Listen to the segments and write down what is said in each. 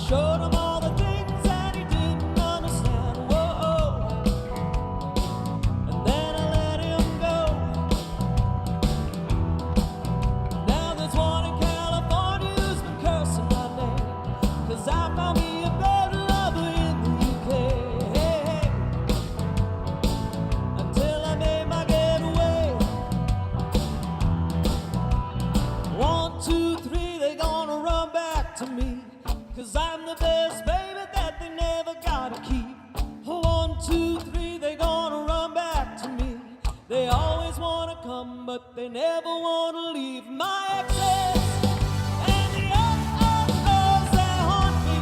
showed him all the things that he didn't understand. Whoa, and then I let him go. Now there's one in California who's been cursing my name, 'cause I found me a better lover in the UK. Until I made my getaway. 1, 2, 3, they gonna run back to me, 'cause I'm the best baby that they never gotta keep. 1, 2, 3, they gonna run back to me. They always wanna come, but they never wanna leave. My exes and the oh-oh-ohs, they haunt me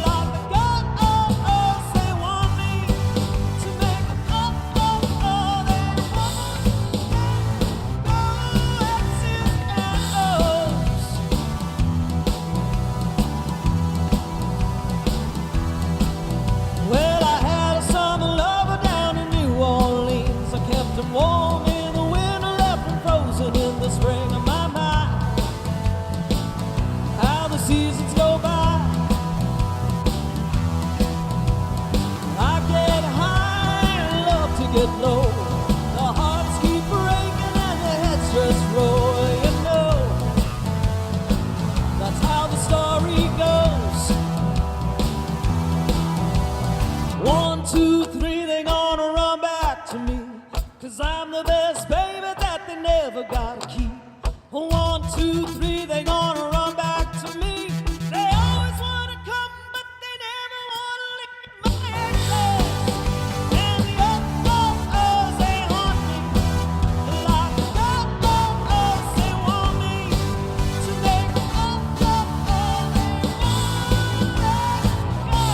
like the go-oh-ohs, they want me to make them oh-oh-oh. They want go exes and ohs. Well, I had a summer lover down in New Orleans. I kept him warm in the winter, left him frozen in the spring. Of my mind, how the seasons go by. I get high and love to get low. The hearts keep breaking and the heads just roll. You know, that's how the story goes. 1, 2, 3, they gonna run back to me, 'cause I'm the best baby that they never gotta keep. 1, 2, 3, they gonna run back to me. They always wanna come, but they never wanna leave. My exes and the oh-oh-ohs, they haunt me like the go-oh-ohs, they want me to make oh-oh-oh. They won't let go.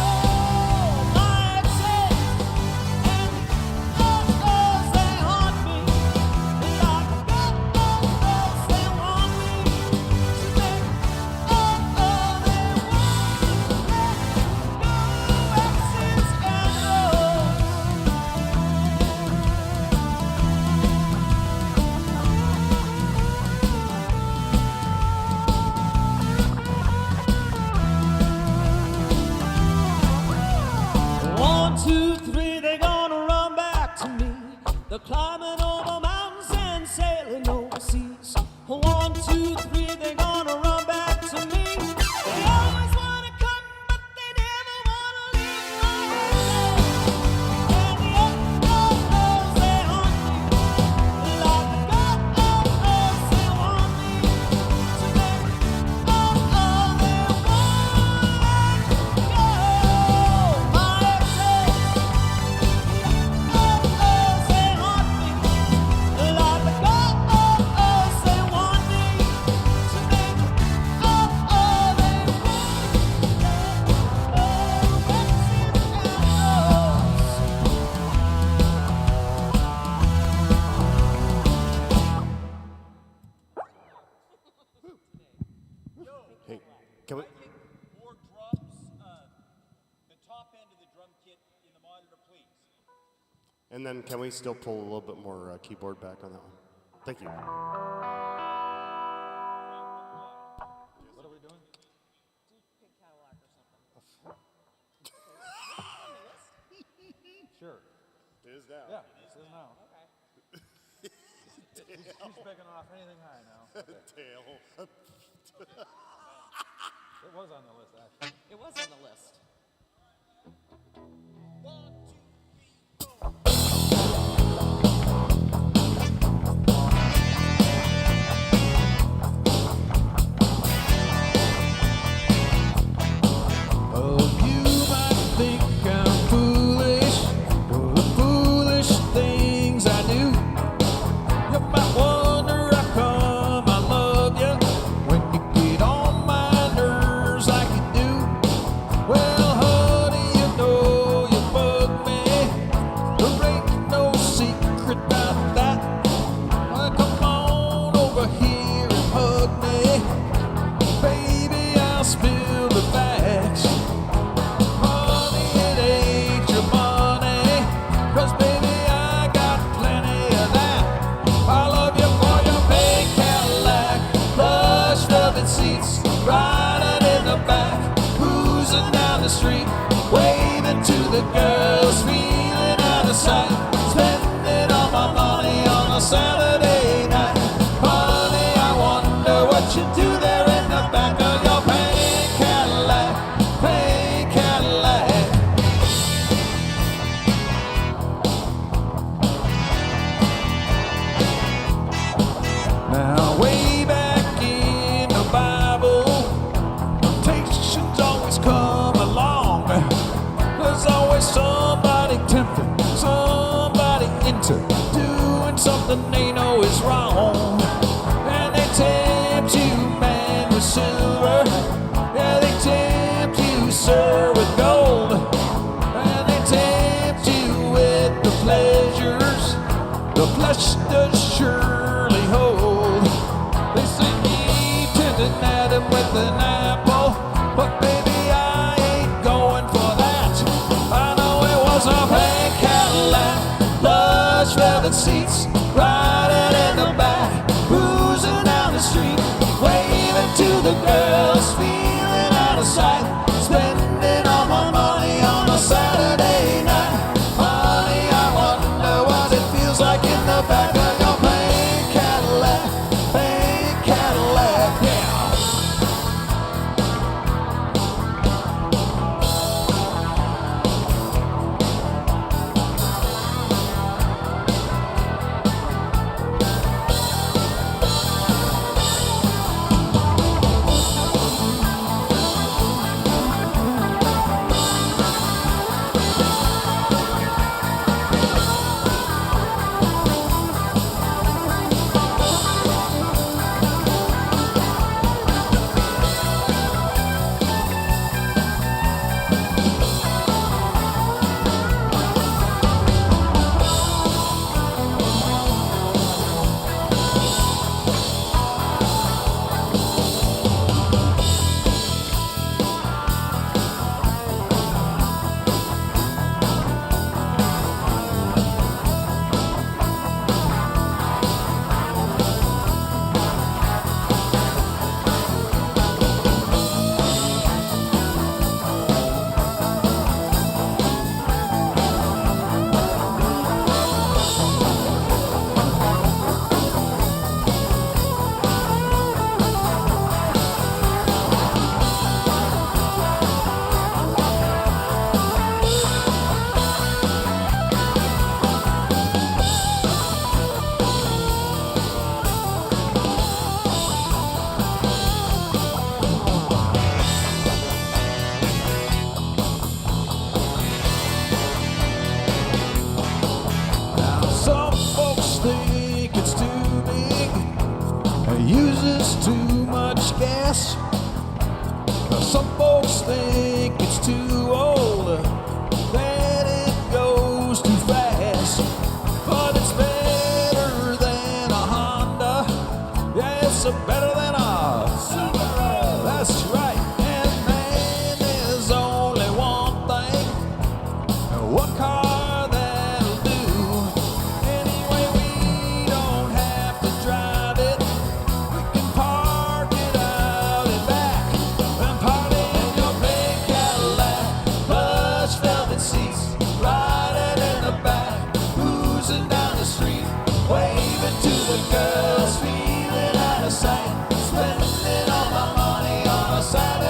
My exes and the oh-ohs, they haunt me like the go-oh-ohs, they want me to make oh-oh. They won't let go. Exes and ohs. One, 2, 3, they gonna run back to me. They're climbing over mountains and sailing overseas. 1, 2, 3, they gonna run back to me. They always wanna come, but they never wanna leave. My exes and the oh-oh-ohs, they haunt me like the go-oh-ohs, they want me to make oh-oh. They won't let go. My exes, oh-ohs, they haunt me like the go-oh-ohs, they want me to make oh-oh. They won't let go. Hey, can we? More drums, the top end of the drum kit in the monitor, please. And then can we still pull a little bit more keyboard back on that one? Thank you. What are we doing? Pink Cadillac or something. Sure. It is now. Yeah, this is now. Okay. He's picking off anything high now. Tail. It was on the list, actually. It was on the list. 1, 2, 3, go. Oh, you might think I'm foolish for the foolish things I do. You might wonder how come I love you when you get on my nerves like you do. Well, honey, you know you bug cruising down the street, waving to the girls, feeling out of sight, spending all my money on a Saturday night. Honey, I wonder what you do there in the back of your pink Cadillac, pink Cadillac. Now way back in the Bible, temptations always come along. There's always somebody tempted, somebody into doing something they know is wrong. And they tempt you, man, with silver. Yeah, they tempt you, sir, with gold. And they tempt you with the pleasures the flesh does surely hold. They say Eve tempted Adam with an apple, but baby, I ain't going for that. I know it was a pink Cadillac, plush velvet seats, riding in the back, cruising down the street, waving to the girls, feeling out of sight, spending all my money on a Saturday night. Honey, I wonder what it feels like in the back of your pink Cadillac, pink Cadillac, yeah. Some folks think it's too big, uses too much gas. Some folks think it's too old, that it goes too fast. But it's better than a Honda, yeah, it's better than a Subaru. That's right, and man, there's only one thing, one car that'll do. Anyway, we don't have to drive it, we can park it out and back, and party in your pink Cadillac, plush velvet seats, riding in the back, cruising down the street, waving to the girls, feeling out of sight, spending all my money on a Saturday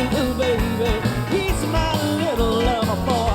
sweet little baby. He's my little lover boy.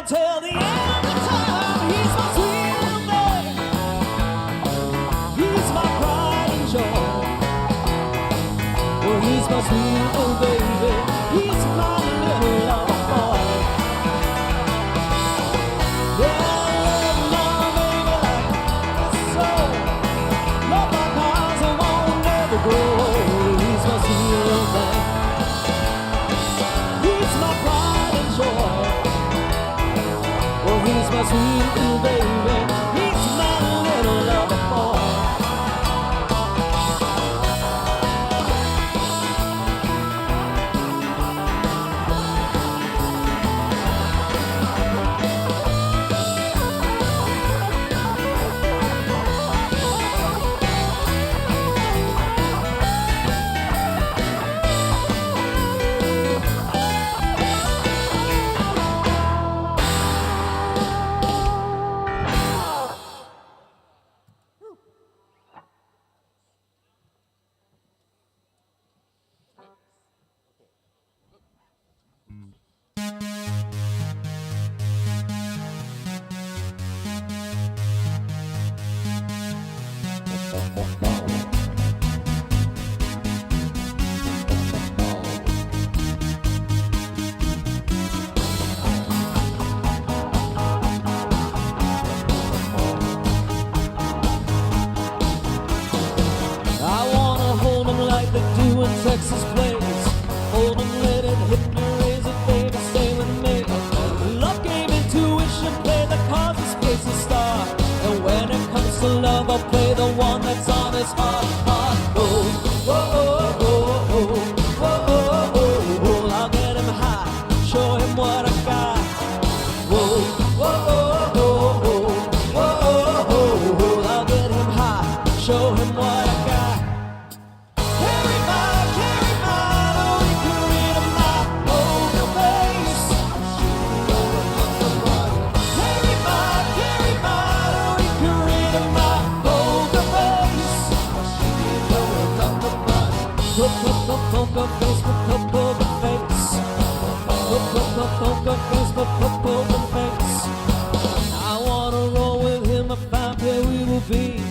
Till the end of time, he's my sweet little baby. He's my pride and joy. Oh, he's my sweet little baby. He's my little lover boy. Yeah, I love my baby like this so. Love my cars, I won't never grow old. He's my sweet little baby. He's my pride and joy. He's my sweet little baby. He's my little lover boy. Texas plays, hold 'em, let it hit me, raise it, baby, stay with me. Love game, intuition, play the cards, this place a star. And when it comes to love, I'll play the one that's on his heart. Oh, oh, oh, oh, oh, oh, oh, oh, oh. I'll get him high, show him what I got. Whoa, whoa, oh, oh, oh, oh, oh, oh, oh. I'll get him high, show him what I got. Poker face, poker face. Poker face, poker face. I wanna roll with him, I found where we will be.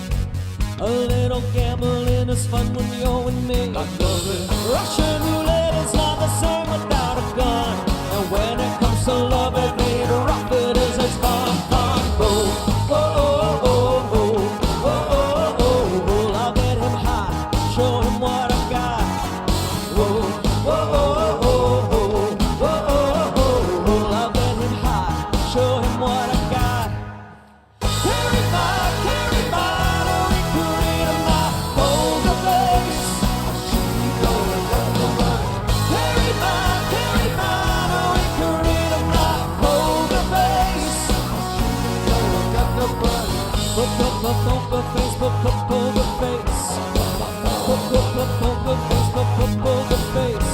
A little gambling is fun when you're with me. I love it. Russian roulette is not the same without a gun. And when it comes to love, it ain't rough, it is, it's fun, fun. Oh, oh, oh, oh, oh, oh, oh, oh, oh. I'll get him high, show him what I got. Whoa, whoa, oh, oh, oh, oh, oh, oh, oh. I'll get him high, show him what I got. Carry my, don't recreate my poker face. Carry my, don't recreate my poker face. Poker face, poker face. Poker face, poker face.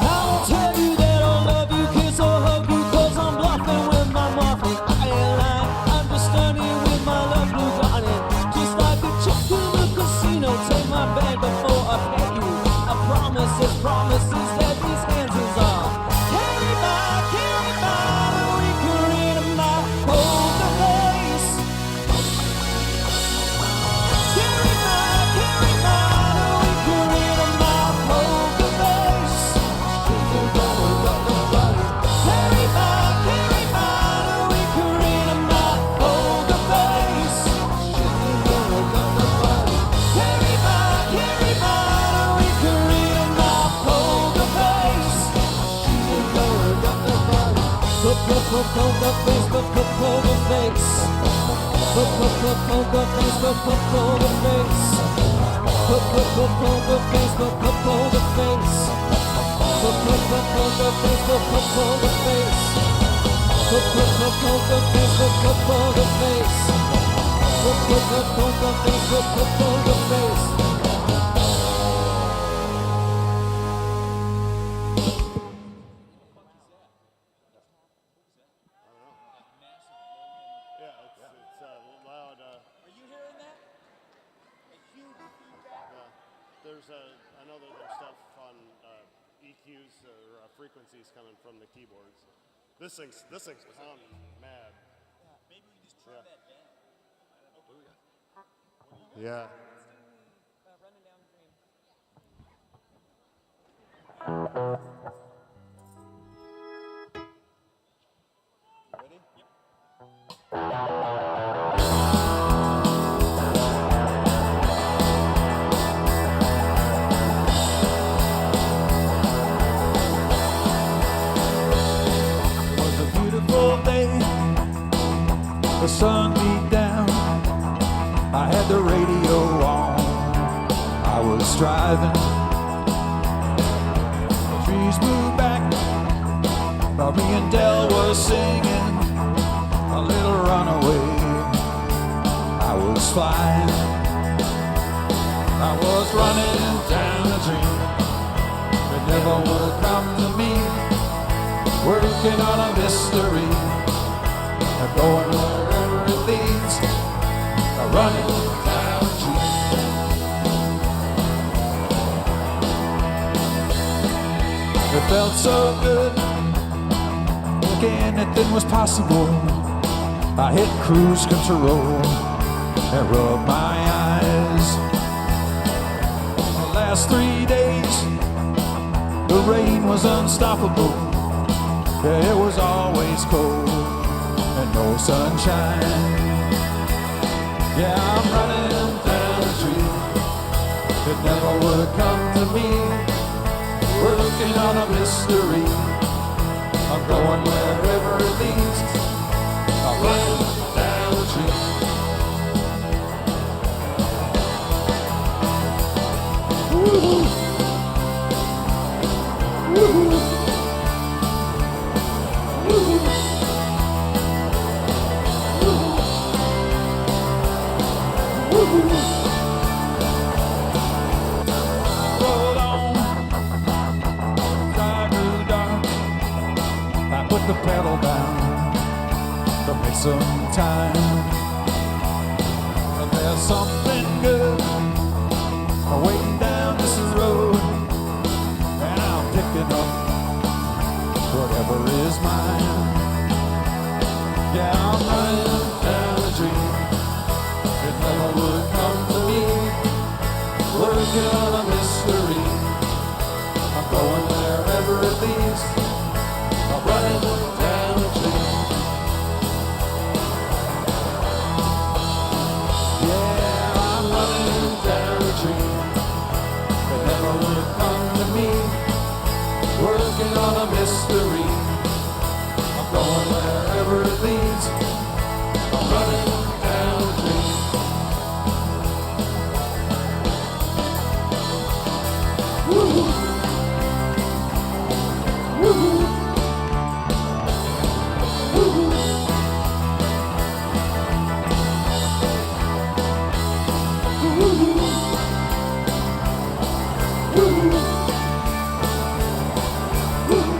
I'll tell you that I love you, kiss or hug promises, promises that these stanzas are. Carry by, we can read 'em by poker face. Carry by, we can read 'em by poker face. Carry by, we can read 'em by poker face. Carry by, we can read 'em by poker face. Poker face, poker face, poker face. Poker face, poker face, poker face. Poker face, poker face. Poker face, poker face. Poker face, poker face. Poker face. Yeah, it's loud. Are you hearing that? A huge feedback. There's I know that there's stuff on EQs or frequencies coming from the keyboards. This thing's pounding mad. Maybe we just trim that down. Yeah. Running down the dream. Ready? Yep. It was a beautiful day. The sun beat down. I had the radio on. I was driving. The trees moved back while me and Dell was singing a little runaway. I was flying. I was running down a dream that never would come to me. Working on a mystery, going wherever it leads. Running down a dream. It felt so good. Thinking anything was possible. I hit cruise control and rubbed my eyes. The last 3 days, the rain was unstoppable. Yeah, it was always cold and no sunshine. Yeah, I'm running down a dream that never would come to me. Working on a mystery. I'm going wherever it leads. I'm running down a dream. Woo-hoo. Woo-hoo. Woo-hoo. Roll on, sky grew dark. I put the pedal down to make some time. But there's something good waiting down this road, and I'm picking up whatever is mine. Yeah, I'm running down a dream. It never would come to me. Working on a mystery. I'm going wherever it leads. I'm running down a dream. Yeah, I'm running down a dream. It never would come to me. Working on a mystery. I'm going wherever it leads. I'm running down a dream. Woo-hoo. Woo-hoo. Woo-hoo. Woo-hoo. Woo-hoo. Woo-hoo.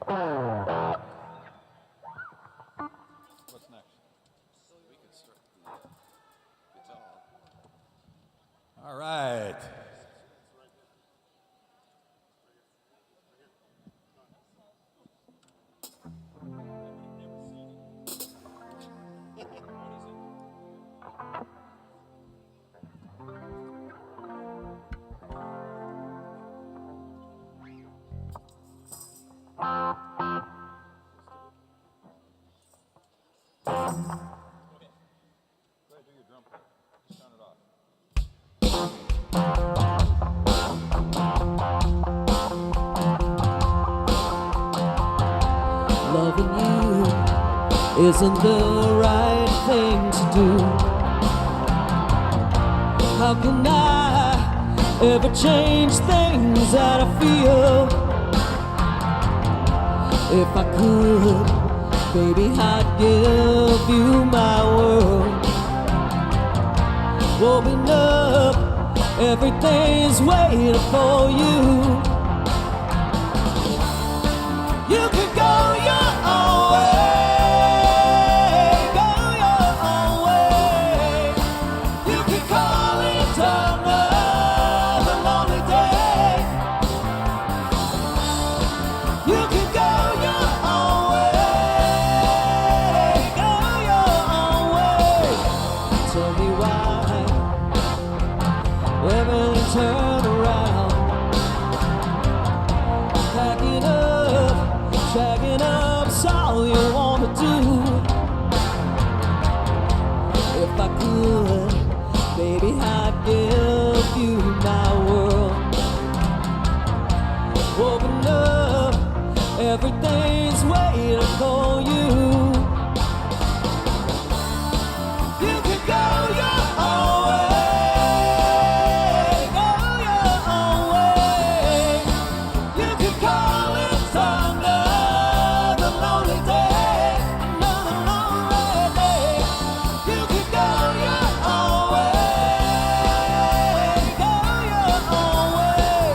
What's next? We can start the guitar. All right. Go ahead, do your drum part. Just sound it off. Loving you isn't the right thing to do. How can I ever change things that I feel? If I could, baby, I'd give you my world. Open up, everything's waiting for you. You could go your own way, go your own way. You could call it another lonely day. You could go your own way, go your own way. Tell me why everything turned around. Packing up, shagging up's all you wanna do. If I could, baby, I'd give you my world. Open up, everything's waiting for you. You could go your own way, go your own way. You could call it another lonely day, another lonely day. You could go your own way, go your own way.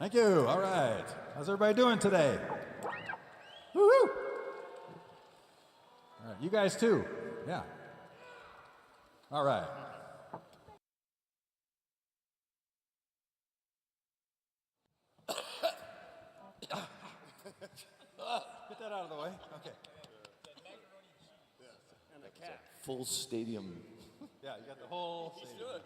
Thank you. All right. How's everybody doing today? Woo-hoo. All right, you guys too. Yeah. All right. Get that out of the way. Okay. Full stadium. Yeah, you got the whole stadium.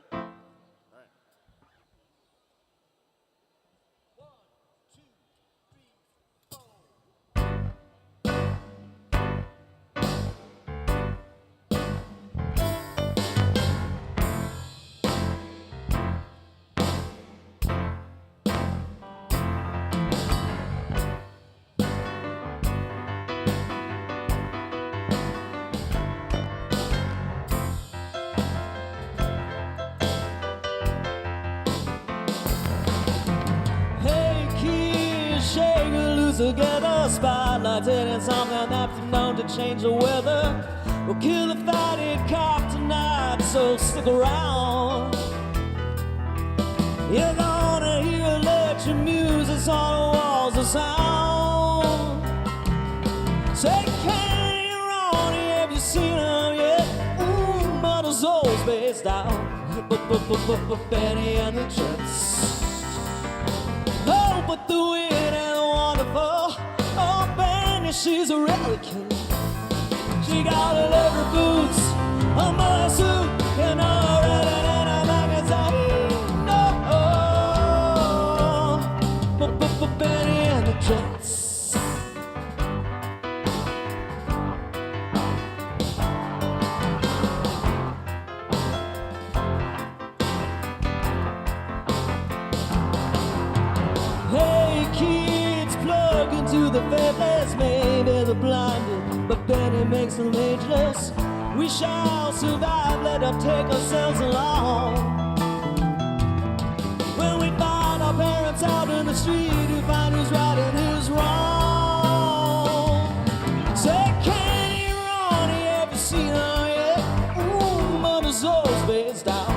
Hey kids, shake and loose together. Spotlights hitting something that's known to change the weather. We'll kill a fatty cop tonight, so stick around. You're gonna hear electric music on the walls of sound. Say, Kenny, Ronnie, have you seen them yet? Ooh, Mother's always based out. Benny and the Jets. Oh, but the weird and the wonderful. Oh, Benny, she's a relic. She got her leather boots, a mother suit, and a red and a magazine. No, but Benny and the Jets. Hey kids, plug into the faithless. Maybe they're blinded, but Benny makes them ageless. We shall survive, let us take ourselves along. When we find our parents out in the street, we find who's right and who's wrong. Say, Kenny, Ronnie, have you seen her yet? Ooh, Mother's always based out.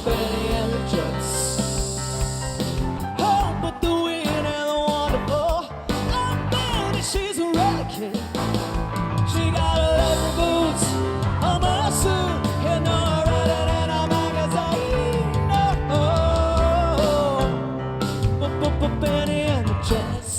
Benny and the Jets. Oh, but the weird and the wonderful. Oh, Benny, she's a relic. She got her leather boots, a muscle, and a red and a magazine. Oh, but Benny and the Jets.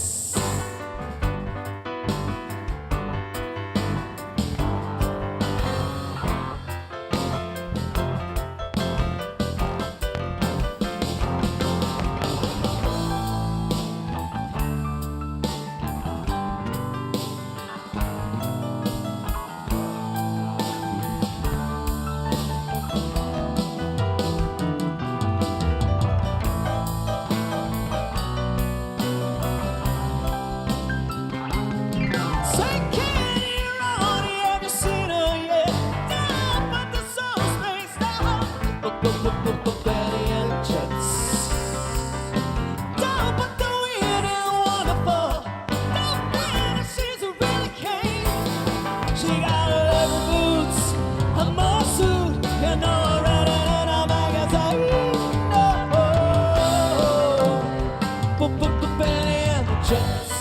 Say, Kenny, Ronnie, have you seen her yet? Down, but the song's spaced out. Benny and the Jets. Down, but the weird and wonderful. Down, Benny, she's a really king. She got her leather boots, a muscle, and a red and a magazine. Oh, Benny and the Jets.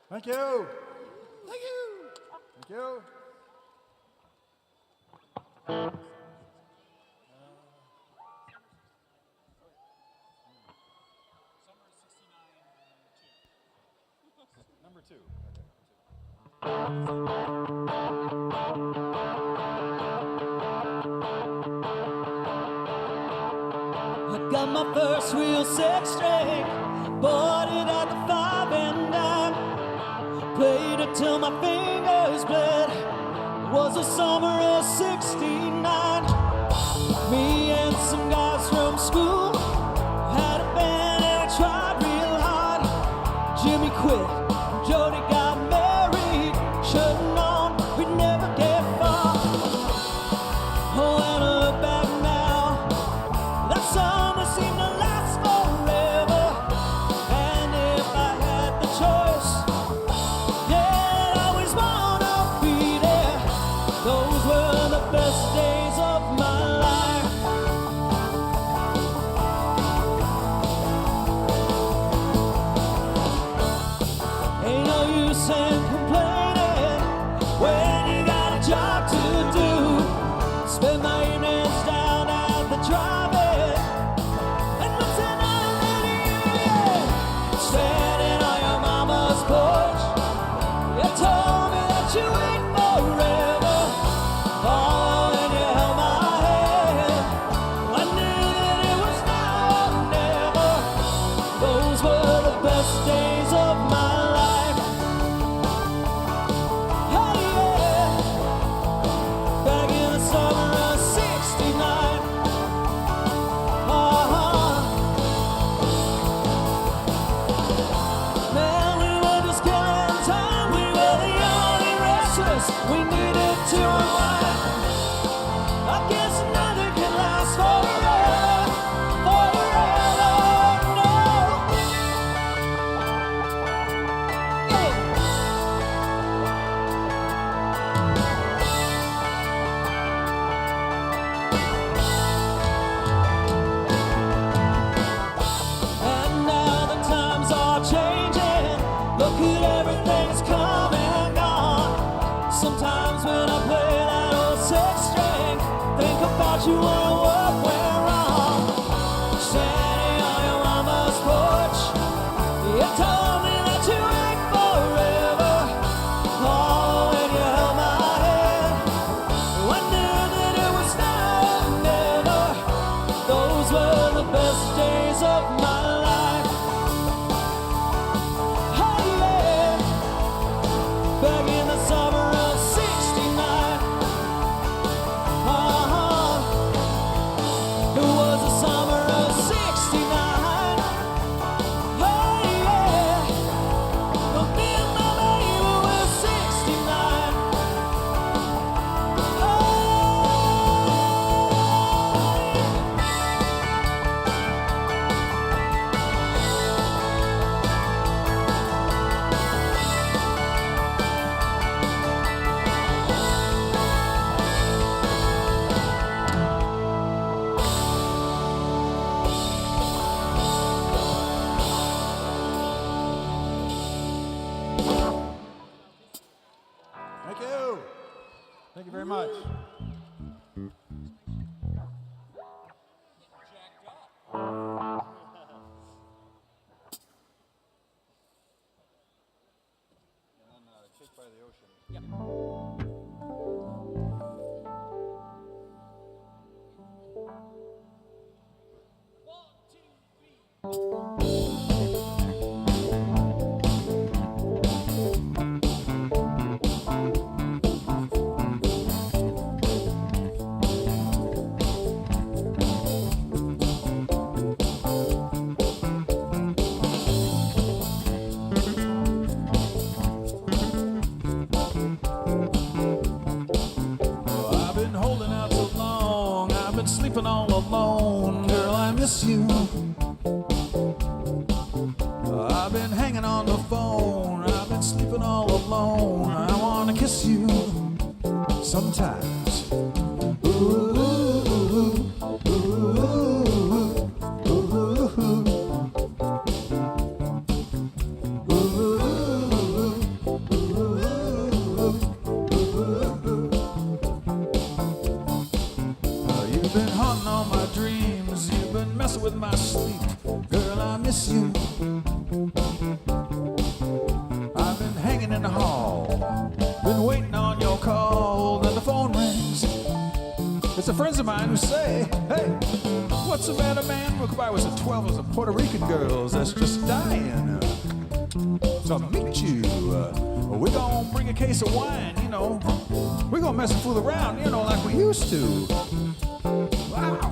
Thank you. Thank you. Thank you. Number 2. I got my first real six string, bought it at the 5 and dime, played it till my fingers bled. It was the summer of '69. Me and some guys from school had a band and I tried real hard. Jimmy quit, Jody got married. Should've known we'd never get far. Oh, and I look back now, that summer seemed to last forever. And if I had the choice, yeah, I'd always wanna be there. Those were the best days of my life. Ain't no use in complaining when you got a job to do. Spend my evenings down at the drive-in and listen to the radio. Standing on your mama's porch, you told me that you wait forever. Oh, and you held my hand. I knew that it was now or never. Those were the best days of my life. Oh yeah, back in the summer of '69. Man, we were just killing time. We were the young and restless. We needed to unwind. I guess nothing can last forever, forever, no. Yeah. And now the times are changing. Look at everything's come and gone. Sometimes when I play that old six string, think about you and what went wrong. Standing on your mama's porch, you told me that you wait forever. Oh, and you held my hand. I knew that it was now or never. Those were the best days of my life. Oh yeah, back in the summer of '69. It was the summer of '69. Oh yeah, well, me and my baby were '69. Thank you. Thank you very much. And then Kick by the Ocean. I've been holding out so long, I've been sleeping all alone. Girl, I miss you. I've been hanging on the phone, I've been sleeping all alone. I wanna kiss you sometimes. Ooh, ooh, ooh, ooh, ooh. all. Been waiting on your call, then the phone rings. It's the friends of mine who say, hey, what's the matter, man? Look, I was at 12 as a Puerto Rican girls that's just dying. So I'll meet you. We're gonna bring a case of wine, you know. We're gonna mess and fool around, you know, like we used to. Wow.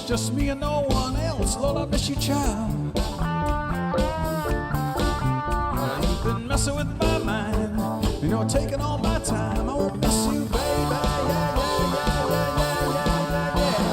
Just me and no one else. Lord, I miss you, child. You've been messing with my mind. You know, taking all my time. I won't miss you, baby. Yeah, yeah, yeah, yeah, yeah,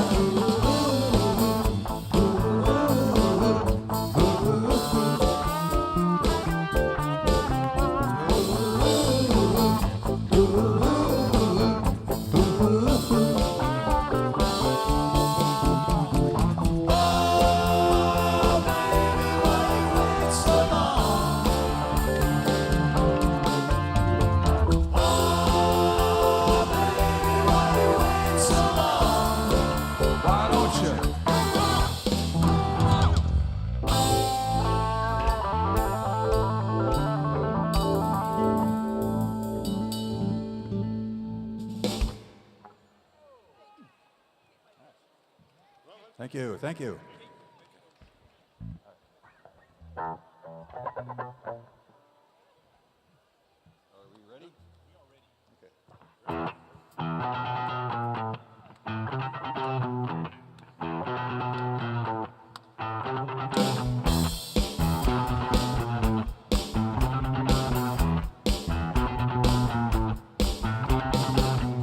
Thank you. Thank you. Are we ready? Okay.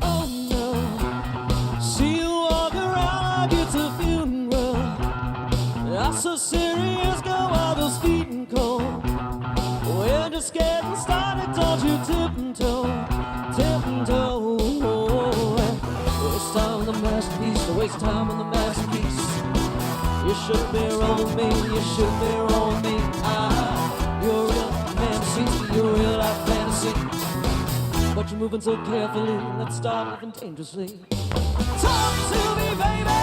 Oh no, see you walk around like it's a the funeral. I'm so serious, girl, while those feet and cold. We're just getting started, don't you tiptoe, tiptoe. Waste time on the masterpiece, to waste time on the masterpiece. You should be rolling me, you should be rolling me. You're real fantasy, you're real life fantasy. But you're moving so carefully, let's start moving dangerously. Talk to me, baby.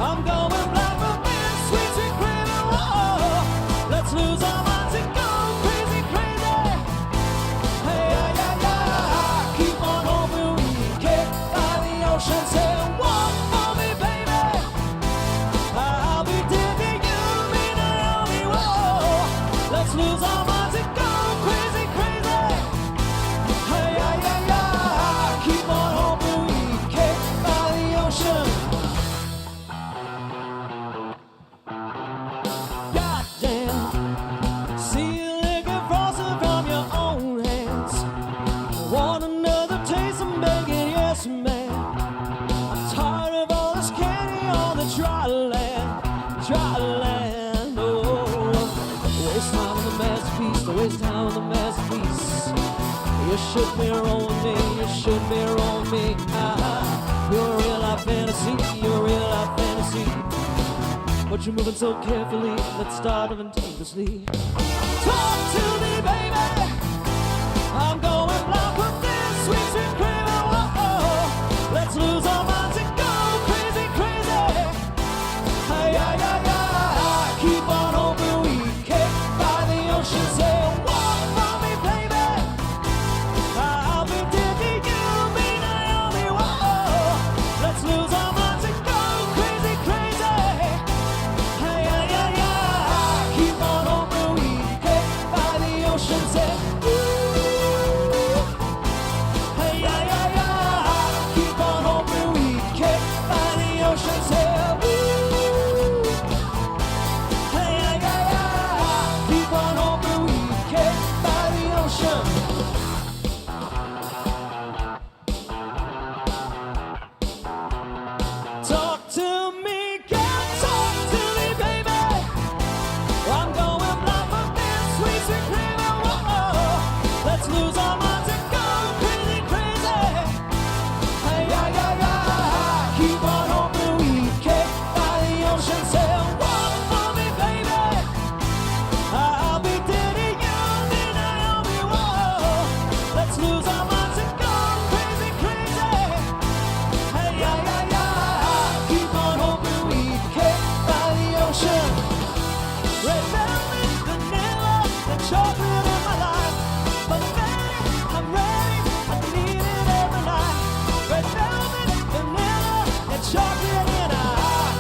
I'm going blind from this sweet, sweet craving. Whoa, let's lose our minds and go crazy, crazy. Hey, yeah, yeah, yeah. Keep on hoping we get by the ocean. Say, walk for me, baby. I'll be dead to you, me, Naomi. Whoa, let's lose our minds and go crazy, crazy. Hey, yeah, yeah, yeah. Keep on hoping we get by the ocean. Goddamn, see you licking frosting from your own hands. Want another taste? I'm begging, yes, man. I'm tired of all this candy on the dry land, dry land. Oh, waste time on the masterpiece, to waste time on the masterpiece. You should be rolling me, you should be rolling me. You're a real life fantasy, you're a real life fantasy. But you're moving so carefully, let's start moving dangerously. Talk to me, baby. I'm going blind from this sweet, sweet craving. Whoa, let's lose our minds and go crazy, crazy. Hey, yeah, yeah, yeah. Keep on hoping we get by the ocean. Say, walk for me, baby. I'll be dead to you, me, Naomi. Whoa, let's lose our minds and go crazy, crazy. Hey, yeah, yeah, yeah. Keep on hoping we get by the ocean. Say, ooh. Hey, yeah, yeah, yeah. Keep on hoping we get by the ocean. Say, ooh. Hey, yeah, yeah, yeah. Keep on hoping we get by the ocean. Talk to me, girl, talk to me, baby. I'm going blind from this sweet, sweet craving. Whoa, let's lose our minds and go crazy, crazy. Hey, yeah, yeah, yeah. Keep on hoping we get by the ocean. Say, walk for me, baby. I'll be dead to you, me, Naomi. Whoa, let's lose our minds and go crazy, crazy. Hey, yeah, yeah, yeah. Keep on hoping we get by the ocean. Red velvet, vanilla, and chocolate in my life. But baby, I'm ready, I need it every night. Red velvet, vanilla, and chocolate in I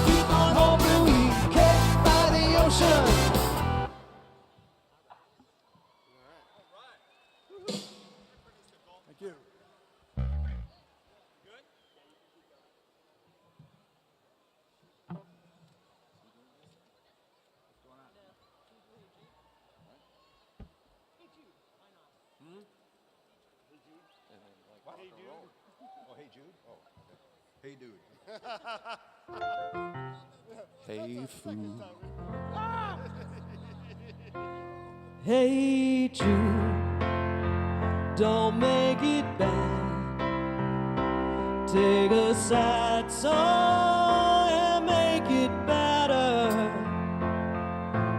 keep on hoping we get by the ocean. Thank you. Oh, hey, Jude? Oh, okay. Hey, dude. Hey, food. Hey Jude, don't make it bad. Take a sad song and make it better.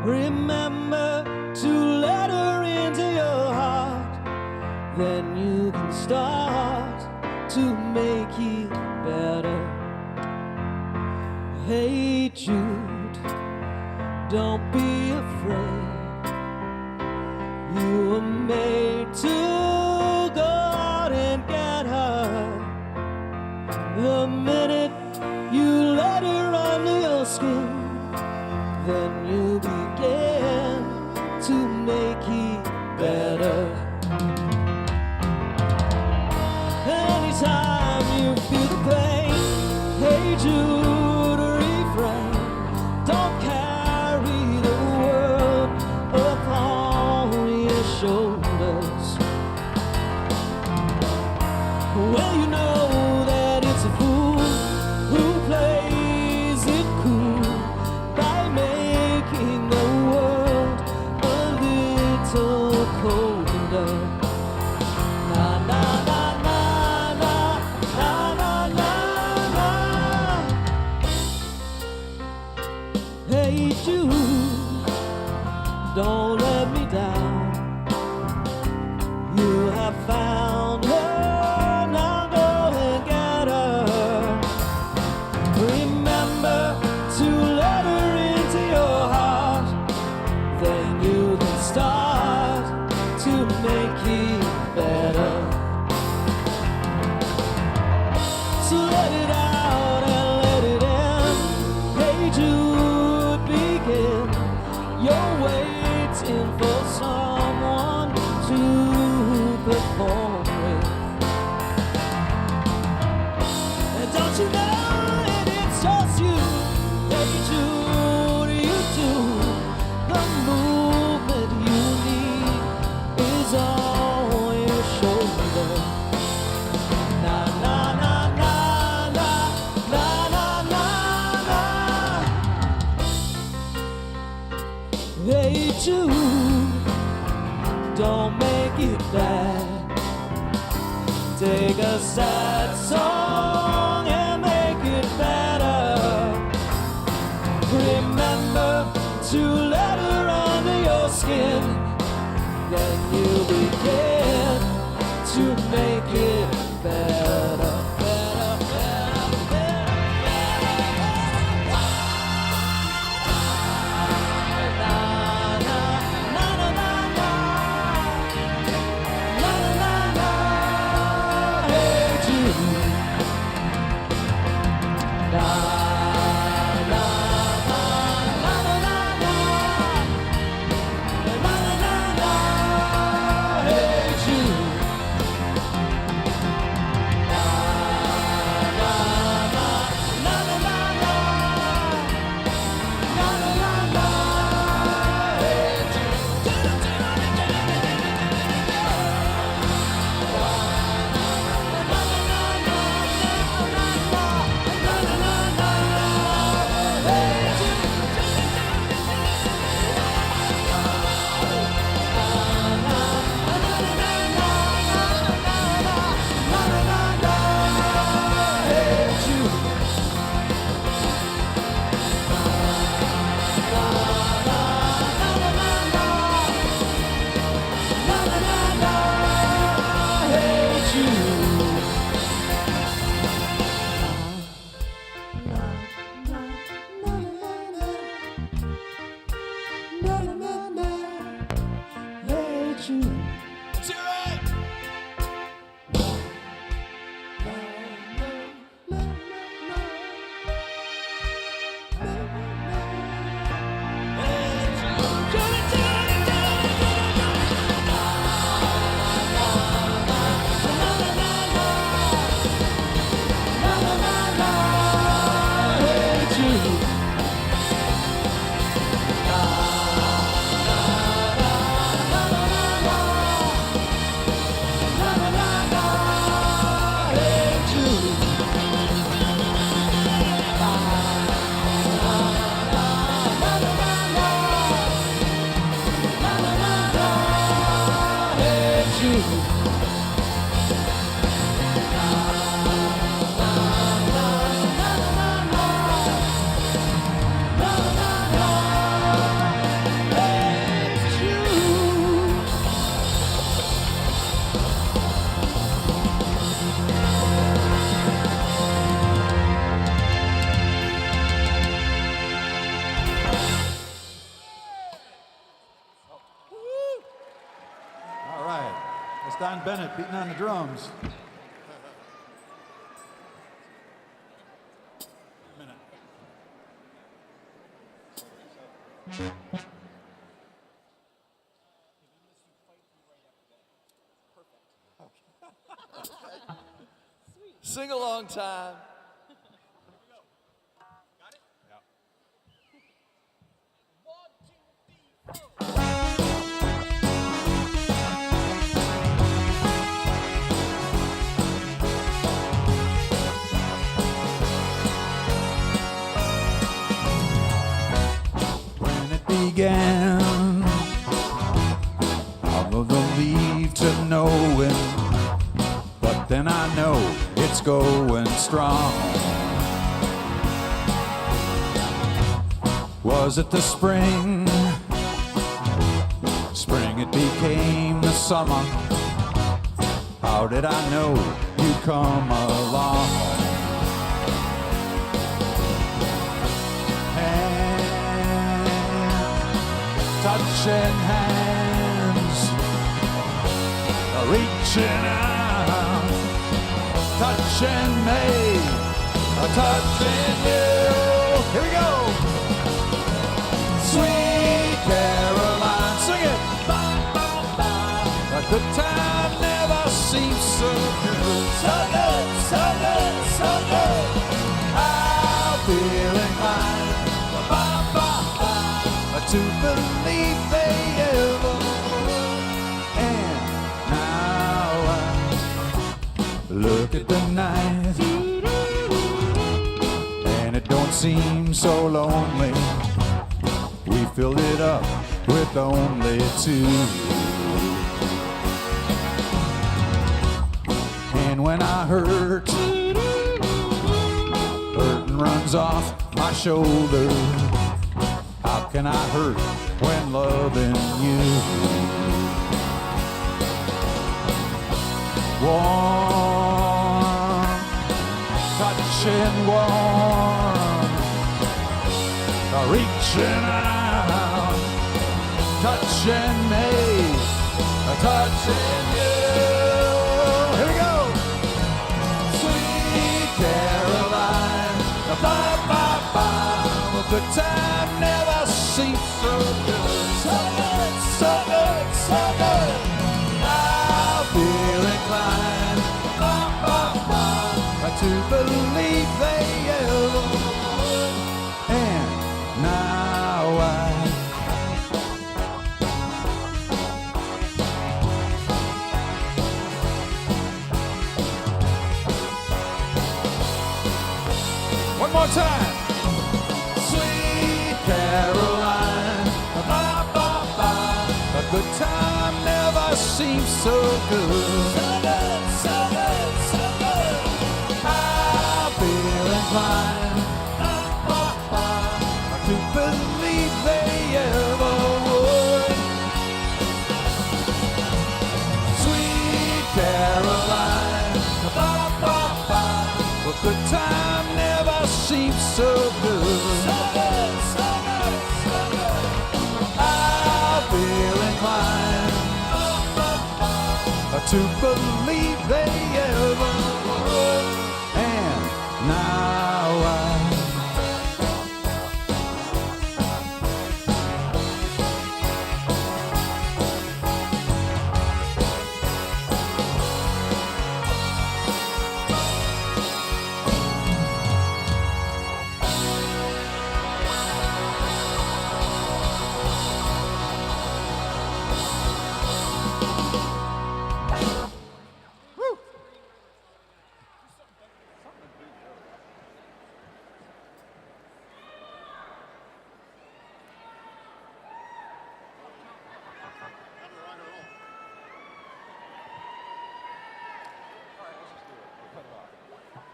Remember to let her into your heart. Then you can start to make it better. Hey Jude, don't be afraid. You were made to go out and get her. The minute you let her under your skin, then you begin to make it better. Anytime you feel the pain, hey Jude, refrain. Don't carry the world upon your shoulders. Well, you know that it's a fool who plays Hey Jude, don't let me down. You have found her, now go and get her. Remember to let her into your heart, then you can start to make it better. So let it out and let it in. Hey Jude, begin. You're waiting for someone to perform with. And don't you know that it's just you? Hey Jude, you do. The movement you need is on your shoulder. Na na na na na na na na na. Hey Jude, don't make it bad. Take a sad song and make it better. Remember to let her under your skin, then you begin to make it better. Better, better, better, better. Na, na, na, na, na, na. Na, na, na, na. Hey Jude. Na, na, na, na, na, na, na. Na, na, na, na. Hey Jude. Na, na, na, na, na, na, na. Na, na, na, na. Hey All right. That's Don Bennett beating on the drums. A minute. Sing along time. When it began, all of the leave to knowing, but then I know it's going strong. Was it the spring? Spring it became the summer. How did I know you'd come along? Touching hands, reaching out, touching me, touching you. Here we go. Sweet Caroline, sing it. A good time never seems so good. So good, so good, so good. I'm feeling fine. To believe they ever would. And now I look at the night, and it don't seem so lonely. We filled it up with only two. And when I hurt, hurting runs off my shoulder. How can I hurt when loving you? Warm, touching warm, reaching out, touching me, touching you. Here we go. Sweet Caroline, bye, bye, bye. A good time never seems so good. So good, so good, so good. I feel inclined to believe they ever would. And now one more time. Caroline, a good time never seems so good. So good, so good, so good. I feel inclined to believe they ever would. Sweet Caroline, a good time never seems so good. So good, so good, so good. I feel inclined to believe they ever would. And now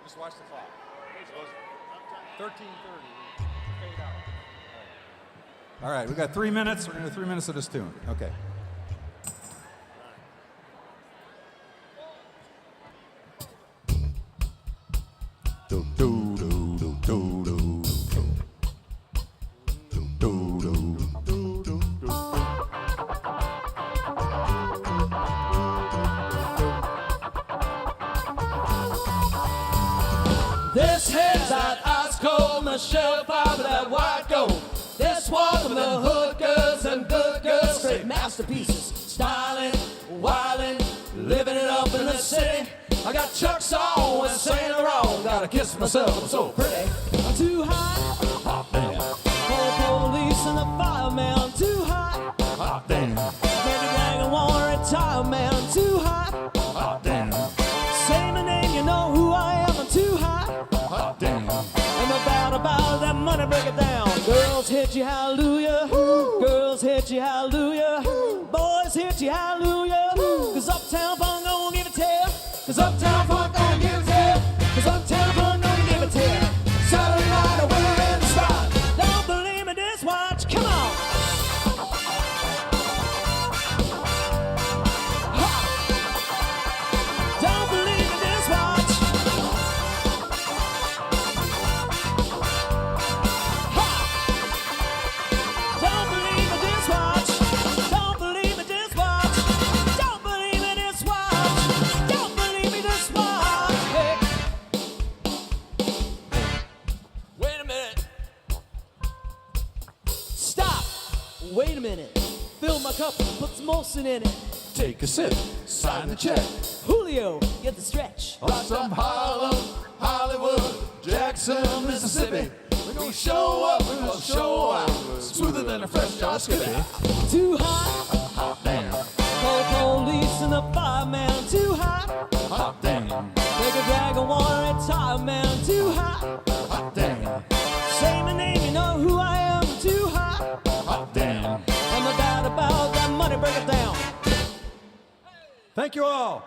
just watch the clock. 13:30. Fade out. All right, we got 3 minutes. We're going to do 3 minutes of this tune. Okay. Do do do do do do do do do do do. This here's that ice cold Michelle Pfeiffer, that white gold. This was from the hood girls and good girls, straight masterpieces, styling, wilding, living it up in the city. I got Chuck's on and saying it wrong. Gotta kiss myself, I'm so pretty. I'm too high. Hot damn. For the police and the fireman, I'm too high. Hot damn. Maybe gang and want to retire, man, I'm too high. Hot damn. Say my name, you know who I am, I'm too high. Hot damn. I'm about that money, break it down. Girls hit you, hallelujah. Girls hit you, hallelujah. Boys hit you, hallelujah. Cause Uptown Funk don't give a tell. Cause Uptown Funk don't give a tell. Cause Uptown Funk don't give a tell. Saturday night, we're in the spot. Don't believe me, this why Wait a minute, fill my cup, put some Molson in it. Take a sip, sign the check. Julio, get the stretch. Rock some Harlem, Hollywood, Jackson, Mississippi. We're gonna show up, we're gonna show out. Smoother than a fresh jar skippy. Too hot, Hot damn, call police and the fireman. Too hot, hot damn, take a drag of water at time, man. Too hot, hot damn, say my name, you know who I am. Too hot, hot damn. I'm about that money, break it down. Thank you all.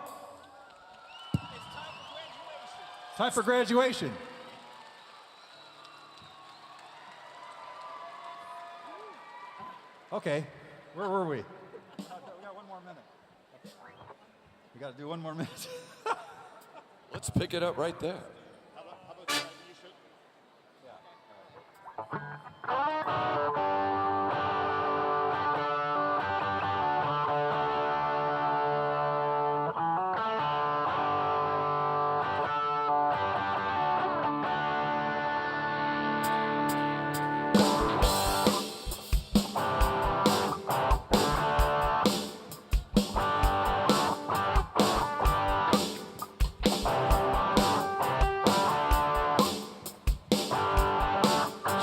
Time for graduation. Okay, where were we? We got one more minute. We got to do one more minute. Let's pick it up right there. How about you should?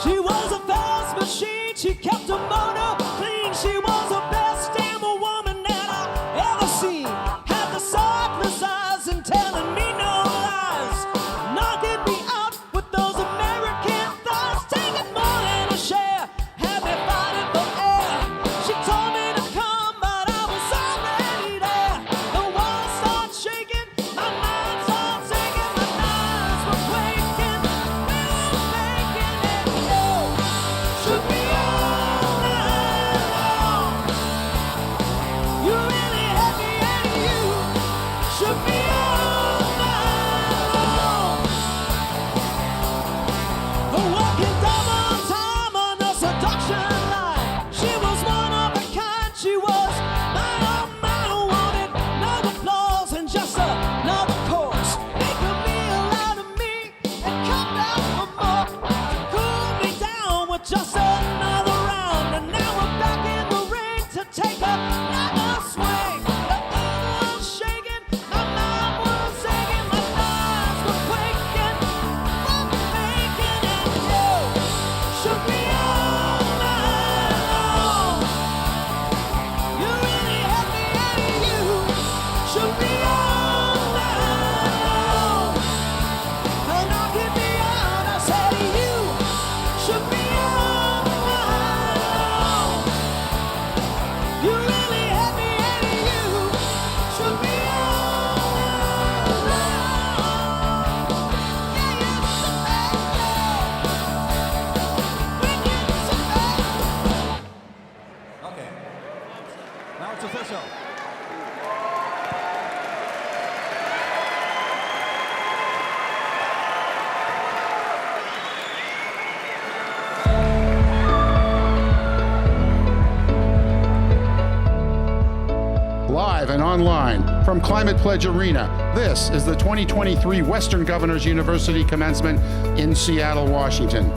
She was a fast machine, she kept her motor clean. She was the best damn woman that I ever seen. Had the sightless eyes and telling me no lies. Knocking me out with those American thighs. Taking more than a share, had me fighting for air. She told me to come, but I was already there. The walls started shaking, my mind started sinking, my knives were quaking. We were making it. Should be all night long. You really had me and you should be all night long. Walking double time on the seduction line. She was one of a kind. She was my wanted. No applause and just another chorus. Make a meal out of me and come back for more. Cool me down with just another round, and now we're back in the ring to take another swing. The earth was shaking, my mind was aching, my thighs were quaking from making it. You should be all night long. You really had me and you should be all night long. And I'll give me out, I said you should be all night long. You really had me and you should be all night long. Yeah, you should be. We get some back. Okay, now it's official. Live and online from Climate Pledge Arena, this is the 2023 Western Governors University Commencement in Seattle, Washington.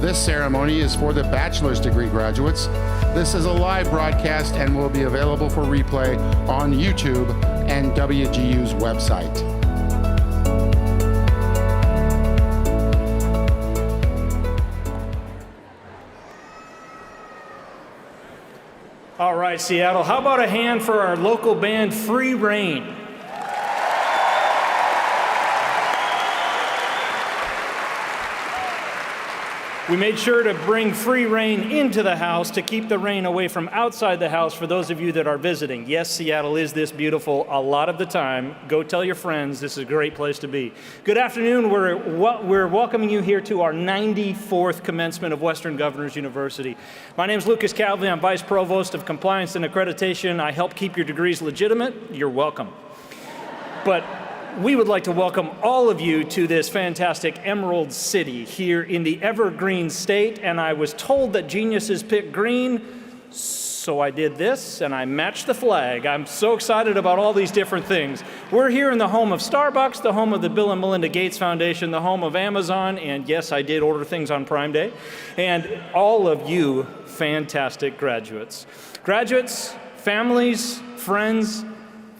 This ceremony is for the bachelor's degree graduates. This is a live broadcast and will be available for replay on YouTube and WGU's website. All right, Seattle, how about a hand for our local band, Free Reign? We made sure to bring free reign into the house to keep the rain away from outside the house for those of you that are visiting. Yes, Seattle is this beautiful a lot of the time. Go tell your friends, this is a great place to be. Good afternoon, we're welcoming you here to our 94th commencement of Western Governors University. My name is Lucas Calvey, I'm Vice Provost of Compliance and Accreditation. I help keep your degrees legitimate. You're welcome. But we would like to welcome all of you to this fantastic Emerald City here in the Evergreen State, and I was told that geniuses pick green, So I did this, and I matched the flag. I'm so excited about all these different things. We're here in the home of Starbucks, the home of the Bill and Melinda Gates Foundation, the home of Amazon, and yes, I did order things on Prime Day, and all of you fantastic graduates. Graduates, families, friends,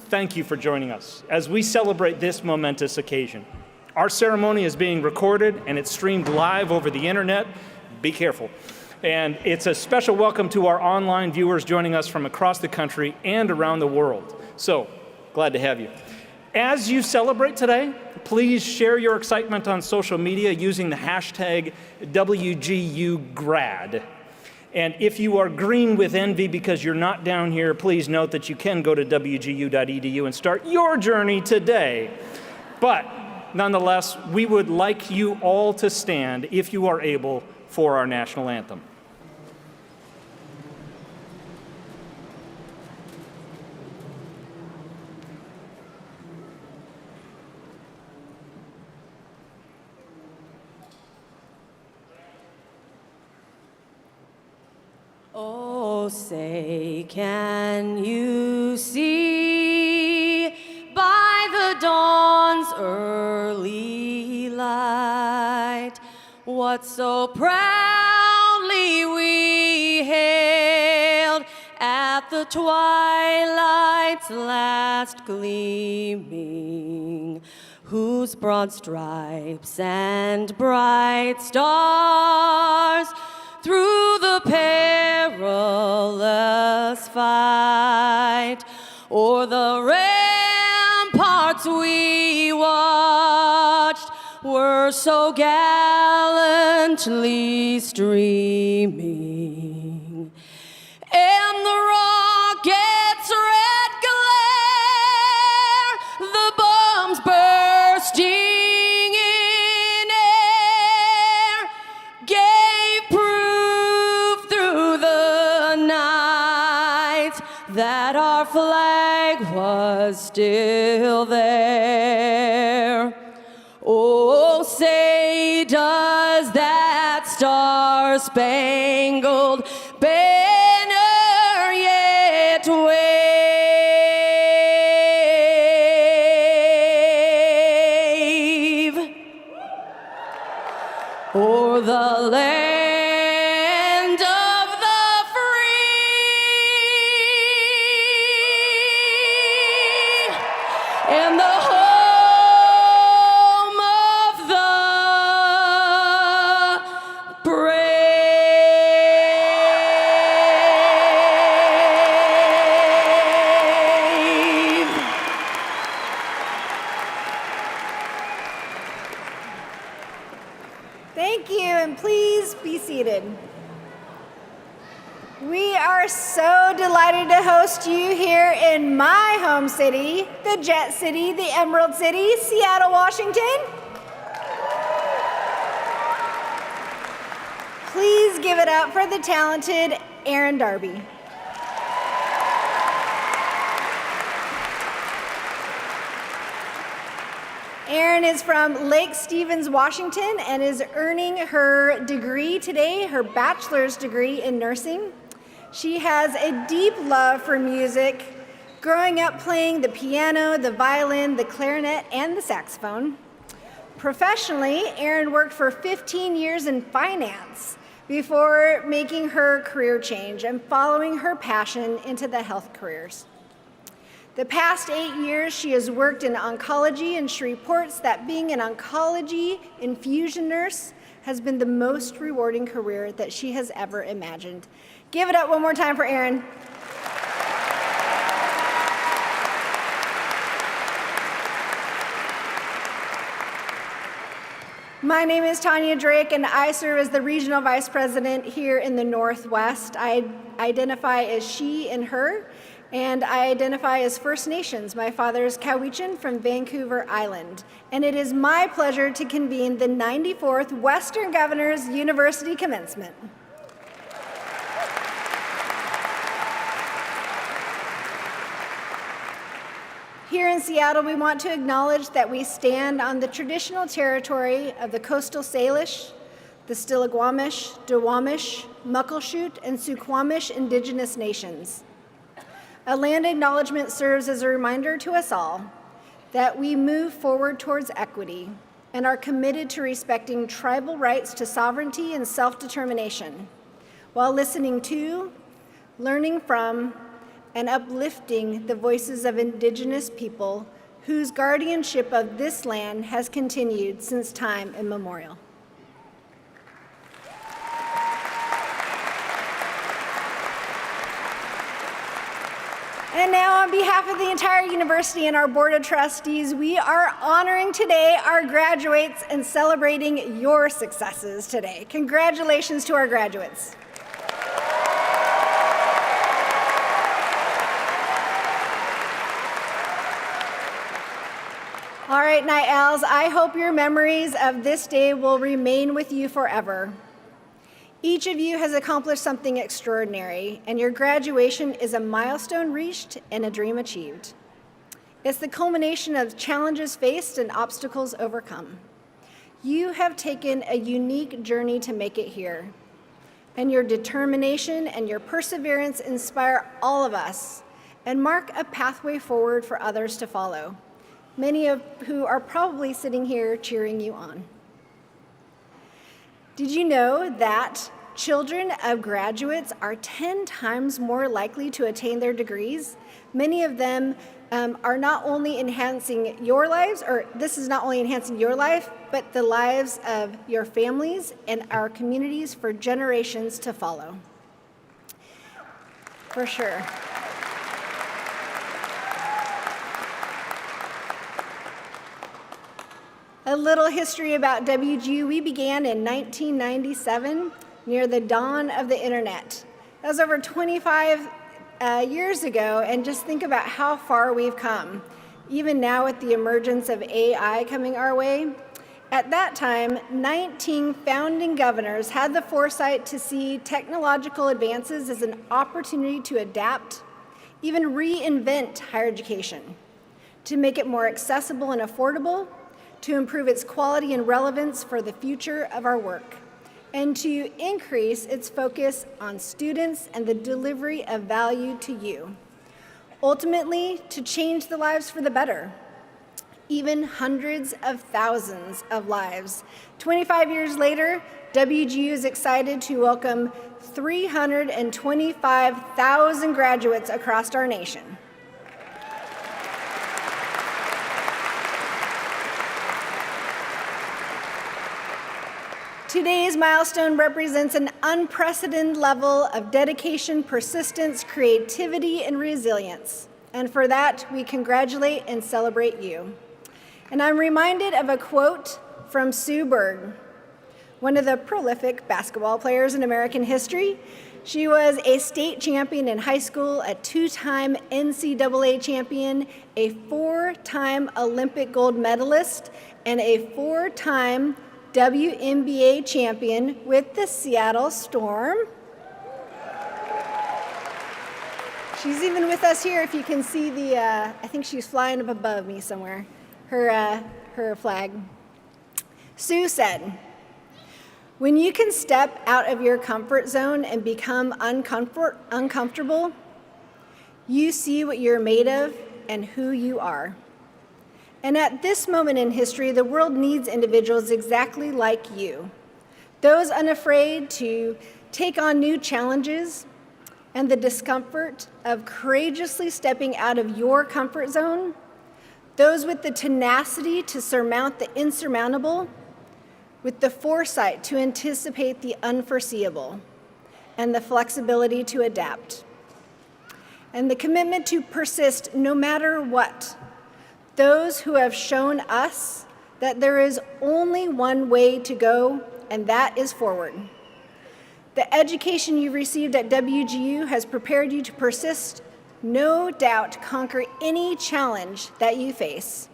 thank you for joining us as we celebrate this momentous occasion. Our ceremony is being recorded, and it's streamed live over the internet. Be careful. And it's a special welcome to our online viewers joining us from across the country and around the world. So, glad to have you. As you celebrate today, please share your excitement on social media using the hashtag WGUGrad. And if you are green with envy because you're not down here, please note that you can go to wgu.edu and start your journey today. But nonetheless, we would like you all to stand, if you are able, for our national anthem. Oh, say, can you see by the dawn's early light what so proudly we hailed at the twilight's last gleaming, whose broad stripes and bright stars through the perilous fight o'er the ramparts we watched were so gallantly streaming, and the rocket's red glare, the bombs bursting in air, gave proof through the night that our flag was still there. Oh, say, does that star-spangled banner yet wave o'er the land of the free and the home of the brave? Thank you, and please be seated. We are so delighted to host you here in my home city, the Jet City, the Emerald City, Seattle, Washington. Please give it up for the talented Aaron Darby. Erin is from Lake Stevens, Washington, and is earning her degree today, her bachelor's degree in nursing. She has a deep love for music, growing up playing the piano, the violin, the clarinet, and the saxophone. Professionally, Erin worked for 15 years in finance before making her career change and following her passion into the health careers. The past 8 years, she has worked in oncology, and she reports that being an oncology infusion nurse has been the most rewarding career that she has ever imagined. Give it up one more time for Erin. My name is Tanya Drake, and I serve as the Regional Vice President here in the Northwest. I identify as she and her, and I identify as First Nations. My father is Cowichan from Vancouver Island, and it is my pleasure to convene the 94th Western Governors University Commencement. Here in Seattle, we want to acknowledge that we stand on the traditional territory of the Coastal Salish, the Stillaguamish, Duwamish, Muckleshoot, and Suquamish Indigenous nations. A land acknowledgement serves as a reminder to us all that we move forward towards equity and are committed to respecting tribal rights to sovereignty and self-determination, while listening to, learning from, and uplifting the voices of Indigenous people whose guardianship of this land has continued since time immemorial. And now, on behalf of the entire university and our Board of Trustees, we are honoring today our graduates and celebrating your successes today. Congratulations to our graduates. All right, Night Owls, I hope your memories of this day will remain with you forever. Each of you has accomplished something extraordinary, and your graduation is a milestone reached and a dream achieved. It's the culmination of challenges faced and obstacles overcome. You have taken a unique journey to make it here, and your determination and your perseverance inspire all of us and mark a pathway forward for others to follow, many of who are probably sitting here cheering you on. Did you know that children of graduates are 10 times more likely to attain their degrees? Many of them are not only enhancing your lives, or this is not only enhancing your life, but the lives of your families and our communities for generations to follow. For sure. A little history about WGU. We began in 1997, near the dawn of the internet. That was over 25 years ago, and just think about how far we've come. Even now with the emergence of AI coming our way, at that time, 19 founding governors had the foresight to see technological advances as an opportunity to adapt, even reinvent higher education, to make it more accessible and affordable, to improve its quality and relevance for the future of our work, and to increase its focus on students and the delivery of value to you. Ultimately, to change the lives for the better, even hundreds of thousands of lives. 25 years later, WGU is excited to welcome 325,000 graduates across our nation. Today's milestone represents an unprecedented level of dedication, persistence, creativity, and resilience. And for that, we congratulate and celebrate you. And I'm reminded of a quote from Sue Bird, one of the prolific basketball players in American history. She was a state champion in high school, a two-time NCAA champion, a four-time Olympic gold medalist, and a four-time WNBA champion with the Seattle Storm. She's even with us here, if you can see the, I think she's flying up above me somewhere, her flag. Sue said, "When you can step out of your comfort zone and become uncomfortable, you see what you're made of and who you are. And at this moment in history, the world needs individuals exactly like you, those unafraid to take on new challenges and the discomfort of courageously stepping out of your comfort zone, those with the tenacity to surmount the insurmountable, with the foresight to anticipate the unforeseeable, and the flexibility to adapt, and the commitment to persist no matter what. Those who have shown us that there is only one way to go, and that is forward. The education you've received at WGU has prepared you to persist, no doubt conquer any challenge that you face.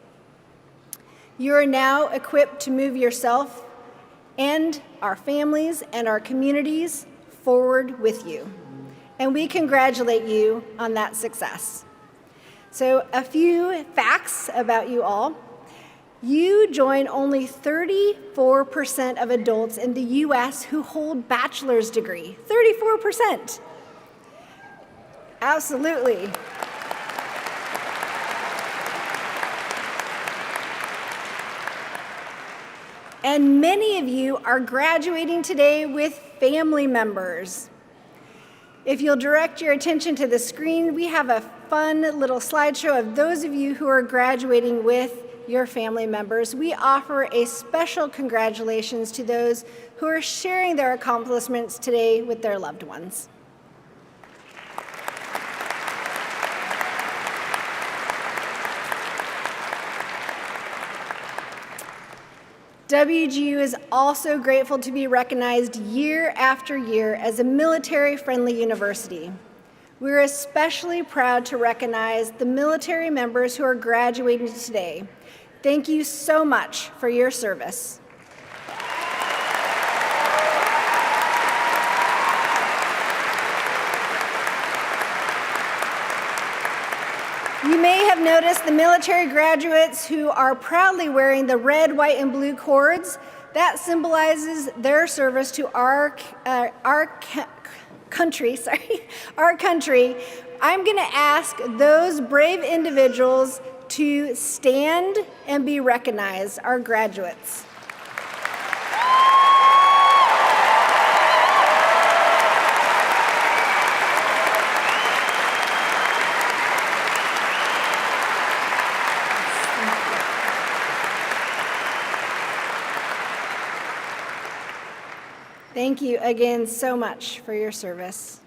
You are now equipped to move yourself and our families and our communities forward with you. And we congratulate you on that success. So a few facts about you all. You join only 34% of adults in the US who hold bachelor's degree. 34%. Absolutely. And many of you are graduating today with family members. If you'll direct your attention to the screen, we have a fun little slideshow of those of you who are graduating with your family members. We offer a special congratulations to those who are sharing their accomplishments today with their loved ones. WGU is also grateful to be recognized year after year as a military-friendly university. We're especially proud to recognize the military members who are graduating today. Thank you so much for your service. You may have noticed the military graduates who are proudly wearing the red, white, and blue cords. That symbolizes their service to our country. Our country. I'm going to ask those brave individuals to stand and be recognized, our graduates. Thank you again so much for your service.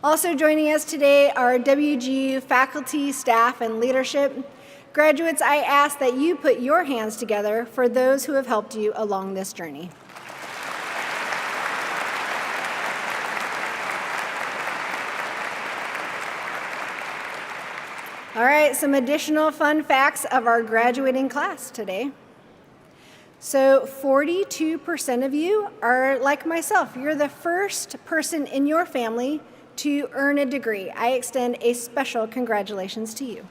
Also joining us today are WGU faculty, staff, and leadership. Graduates, I ask that you put your hands together for those who have helped you along this journey. All right, some additional fun facts of our graduating class today. So 42% of you are like myself. You're the first person in your family to earn a degree. I extend a special congratulations to you.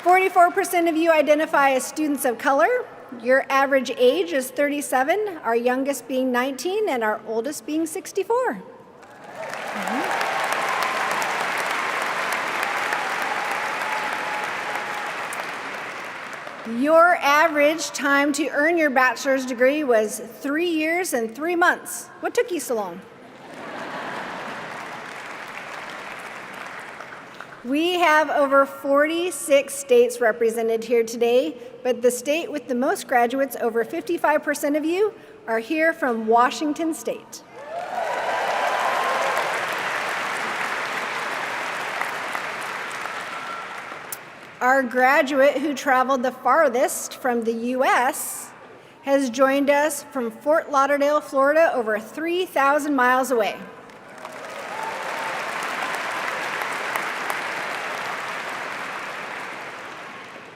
44% of you identify as students of color. Your average age is 37, our youngest being 19, and our oldest being 64. Your average time to earn your bachelor's degree was 3 years and 3 months. What took you so long? We have over 46 states represented here today, but the state with the most graduates, over 55% of you, are here from Washington State. Our graduate who traveled the farthest from the U.S. has joined us from Fort Lauderdale, Florida, over 3,000 miles away.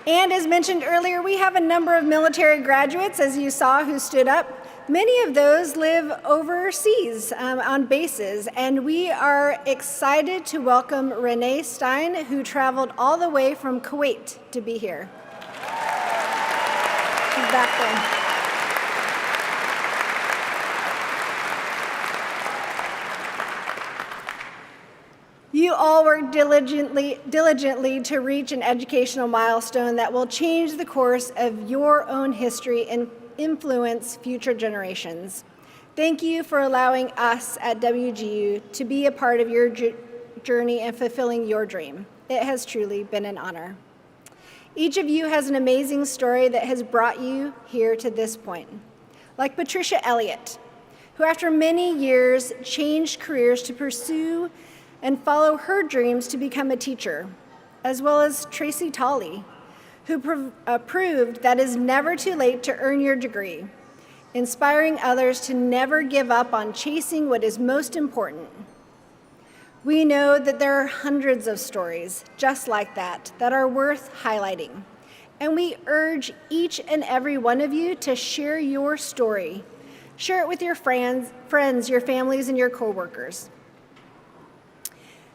And as mentioned earlier, we have a number of military graduates, as you saw, who stood up. Many of those live overseas on bases, and we are excited to welcome Renee Stein, who traveled all the way from Kuwait to be here. She's back there. You all work diligently to reach an educational milestone that will change the course of your own history and influence future generations. Thank you for allowing us at WGU to be a part of your journey and fulfilling your dream. It has truly been an honor. Each of you has an amazing story that has brought you here to this point. Like Patricia Elliott, who after many years changed careers to pursue and follow her dreams to become a teacher, as well as Tracy Tolley, who proved that it's never too late to earn your degree, inspiring others to never give up on chasing what is most important. We know that there are hundreds of stories just like that are worth highlighting, and we urge each and every one of you to share your story. Share it with your friends, your families, and your coworkers.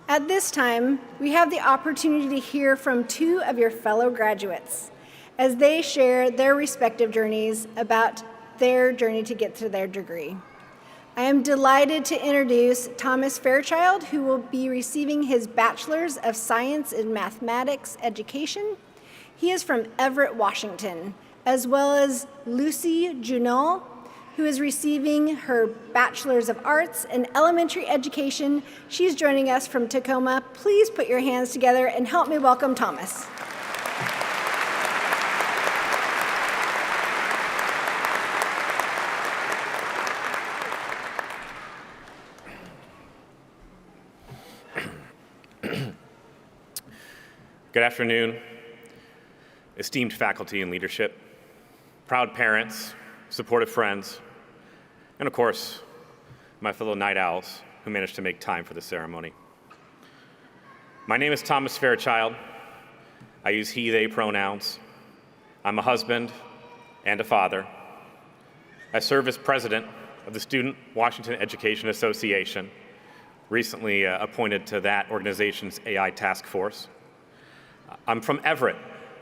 At this time, we have the opportunity to hear from two of your fellow graduates as they share their respective journeys about their journey to get to their degree. I am delighted to introduce Thomas Fairchild, who will be receiving his Bachelor's of Science in Mathematics Education. He is from Everett, Washington, as well as Lucy Junot, who is receiving her Bachelor's of Arts in Elementary Education. She's joining us from Tacoma. Please put your hands together and help me welcome Thomas. Good afternoon, esteemed faculty and leadership, proud parents, supportive friends, and of course, my fellow night owls who managed to make time for the ceremony. My name is Thomas Fairchild. I use he, they pronouns. I'm a husband and a father. I serve as president of the Student Washington Education Association, recently appointed to that organization's AI task force. I'm from Everett,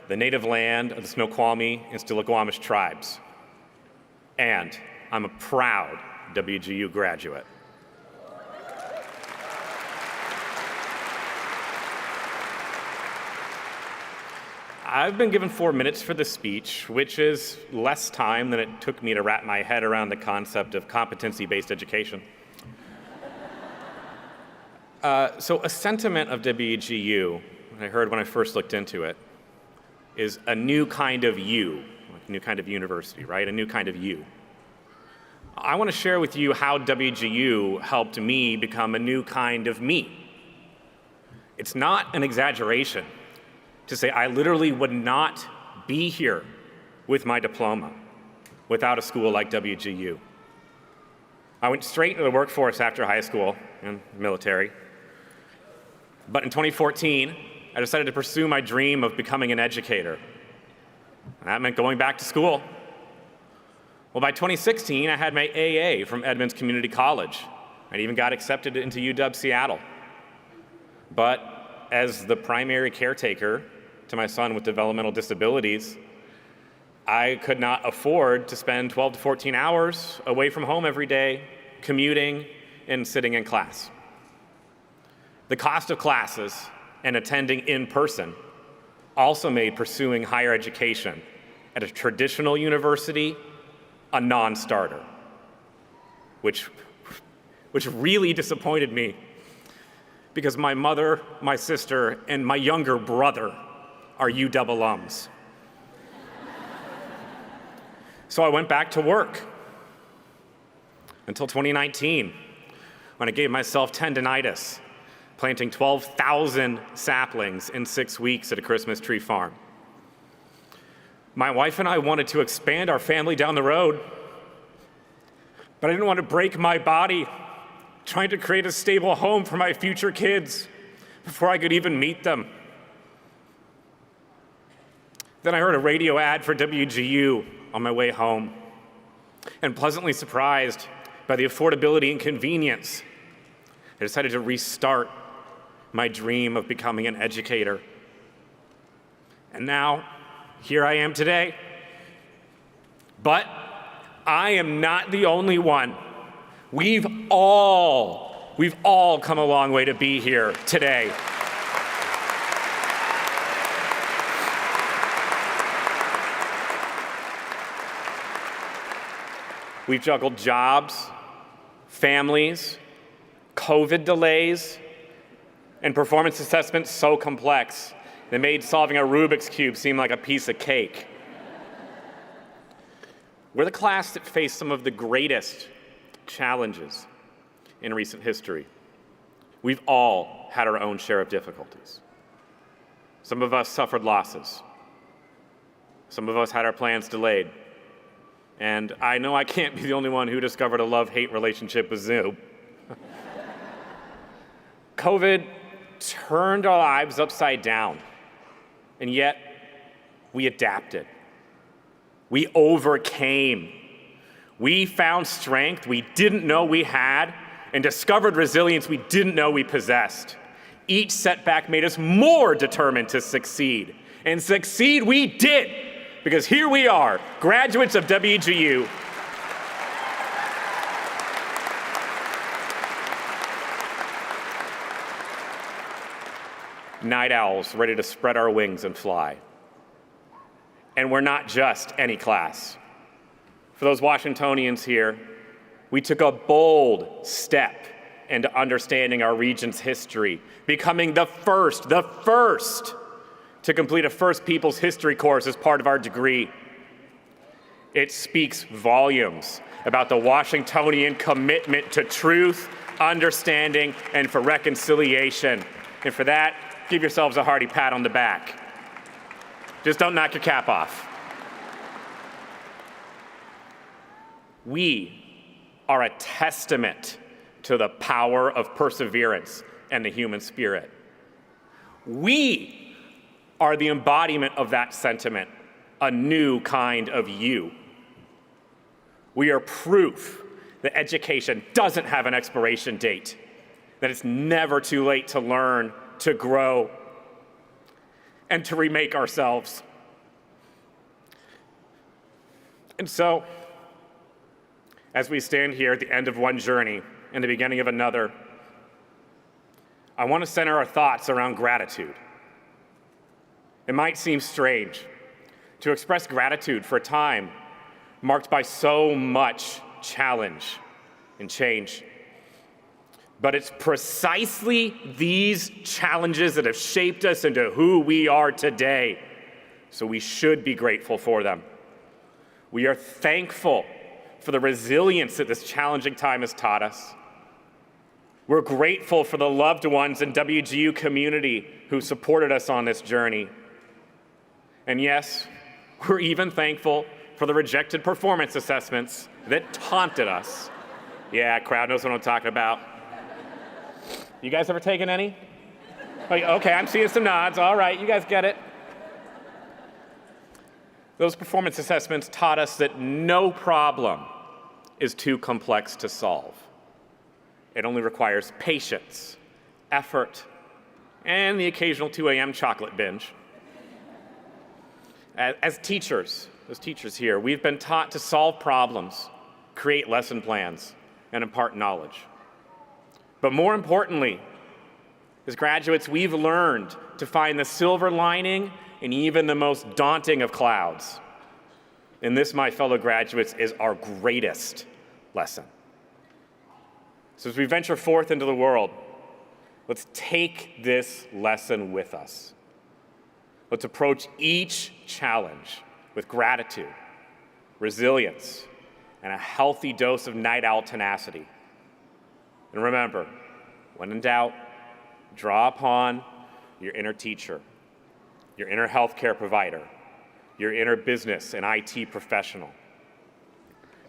the native land of the Snoqualmie and Stillaguamish tribes. And I'm a proud WGU graduate. I've been given 4 minutes for this speech, which is less time than it took me to wrap my head around the concept of competency-based education. So a sentiment of WGU, I heard when I first looked into it, is a new kind of you, like a new kind of university, right? A new kind of you. I want to share with you how WGU helped me become a new kind of me. It's not an exaggeration to say I literally would not be here with my diploma without a school like WGU. I went straight into the workforce after high school and military. But in 2014, I decided to pursue my dream of becoming an educator. That meant going back to school. Well, by 2016, I had my AA from Edmonds Community College. I even got accepted into UW Seattle. But as the primary caretaker to my son with developmental disabilities, I could not afford to spend 12 to 14 hours away from home every day, commuting and sitting in class. The cost of classes and attending in person also made pursuing higher education at a traditional university a non-starter, which really disappointed me because my mother, my sister, and my younger brother are UW alums. So I went back to work until 2019, when I gave myself tendinitis, planting 12,000 saplings in 6 weeks at a Christmas tree farm. My wife and I wanted to expand our family down the road, but I didn't want to break my body trying to create a stable home for my future kids before I could even meet them. Then I heard a radio ad for WGU on my way home, and pleasantly surprised by the affordability and convenience, I decided to restart my dream of becoming an educator. And now, here I am today. But I am not the only one. We've all come a long way to be here today. We've juggled jobs, families, COVID delays, and performance assessments so complex they made solving a Rubik's Cube seem like a piece of cake. We're the class that faced some of the greatest challenges in recent history. We've all had our own share of difficulties. Some of us suffered losses. Some of us had our plans delayed. And I know I can't be the only one who discovered a love-hate relationship with Zoom. COVID turned our lives upside down, and yet we adapted. We overcame. We found strength we didn't know we had and discovered resilience we didn't know we possessed. Each setback made us more determined to succeed. And succeed we did, because here we are, graduates of WGU. Night owls ready to spread our wings and fly. And we're not just any class. For those Washingtonians here, we took a bold step into understanding our region's history, becoming the first to complete a First Peoples History course as part of our degree. It speaks volumes about the Washingtonian commitment to truth, understanding, and for reconciliation. And for that, give yourselves a hearty pat on the back. Just don't knock your cap off. We are a testament to the power of perseverance and the human spirit. We are the embodiment of that sentiment, a new kind of you. We are proof that education doesn't have an expiration date, that it's never too late to learn, to grow, and to remake ourselves. And so, as we stand here at the end of one journey and the beginning of another, I want to center our thoughts around gratitude. It might seem strange to express gratitude for a time marked by so much challenge and change. But it's precisely these challenges that have shaped us into who we are today, so we should be grateful for them. We are thankful for the resilience that this challenging time has taught us. We're grateful for the loved ones in WGU community who supported us on this journey. And yes, we're even thankful for the rejected performance assessments that taunted us. Yeah, crowd knows what I'm talking about. You guys ever taken any? Okay, I'm seeing some nods. All right, you guys get it. Those performance assessments taught us that no problem is too complex to solve. It only requires patience, effort, and the occasional 2 a.m. chocolate binge. As teachers here, we've been taught to solve problems, create lesson plans, and impart knowledge. But more importantly, as graduates, we've learned to find the silver lining in even the most daunting of clouds. And this, my fellow graduates, is our greatest lesson. So as we venture forth into the world, let's take this lesson with us. Let's approach each challenge with gratitude, resilience, and a healthy dose of night owl tenacity. And remember, when in doubt, draw upon your inner teacher, your inner healthcare provider, your inner business and IT professional.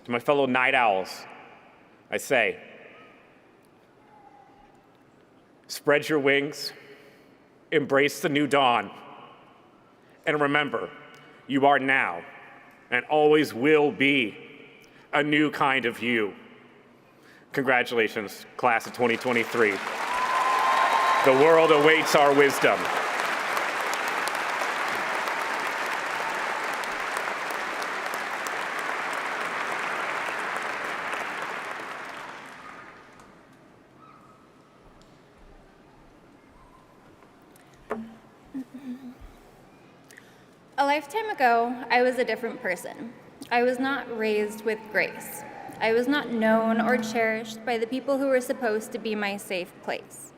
To my fellow night owls, I say, spread your wings, embrace the new dawn, and remember, you are now and always will be a new kind of you. Congratulations, class of 2023. The world awaits our wisdom. A lifetime ago, I was a different person. I was not raised with grace. I was not known or cherished by the people who were supposed to be my safe place.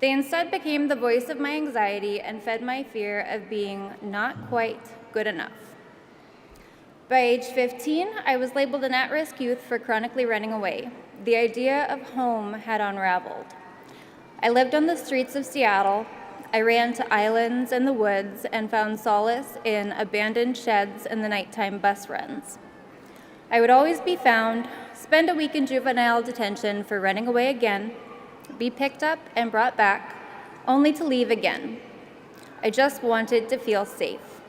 They instead became the voice of my anxiety and fed my fear of being not quite good enough. By age 15, I was labeled an at-risk youth for chronically running away. The idea of home had unraveled. I lived on the streets of Seattle. I ran to islands and the woods and found solace in abandoned sheds and the nighttime bus runs. I would always be found, spend a week in juvenile detention for running away again, be picked up and brought back, only to leave again. I just wanted to feel safe.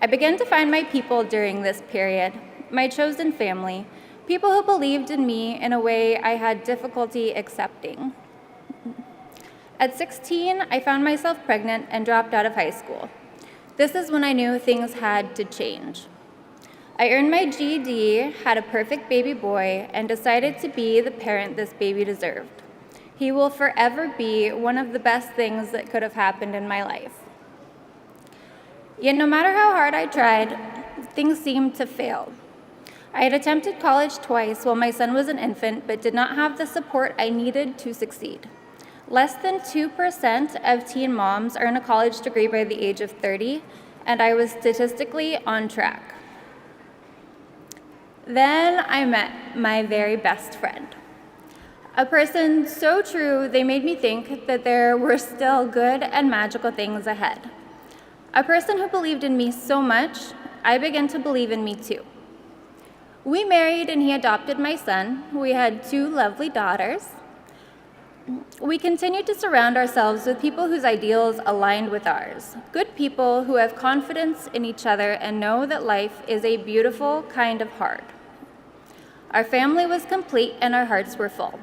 I began to find my people during this period, my chosen family, people who believed in me in a way I had difficulty accepting. At 16, I found myself pregnant and dropped out of high school. This is when I knew things had to change. I earned my GED, had a perfect baby boy, and decided to be the parent this baby deserved. He will forever be one of the best things that could have happened in my life. Yet no matter how hard I tried, things seemed to fail. I had attempted college twice while my son was an infant, but did not have the support I needed to succeed. Less than 2% of teen moms earn a college degree by the age of 30, and I was statistically on track. Then I met my very best friend. A person so true they made me think that there were still good and magical things ahead. A person who believed in me so much, I began to believe in me too. We married and he adopted my son. We had 2 lovely daughters. We continued to surround ourselves with people whose ideals aligned with ours, good people who have confidence in each other and know that life is a beautiful kind of hard. Our family was complete and our hearts were full.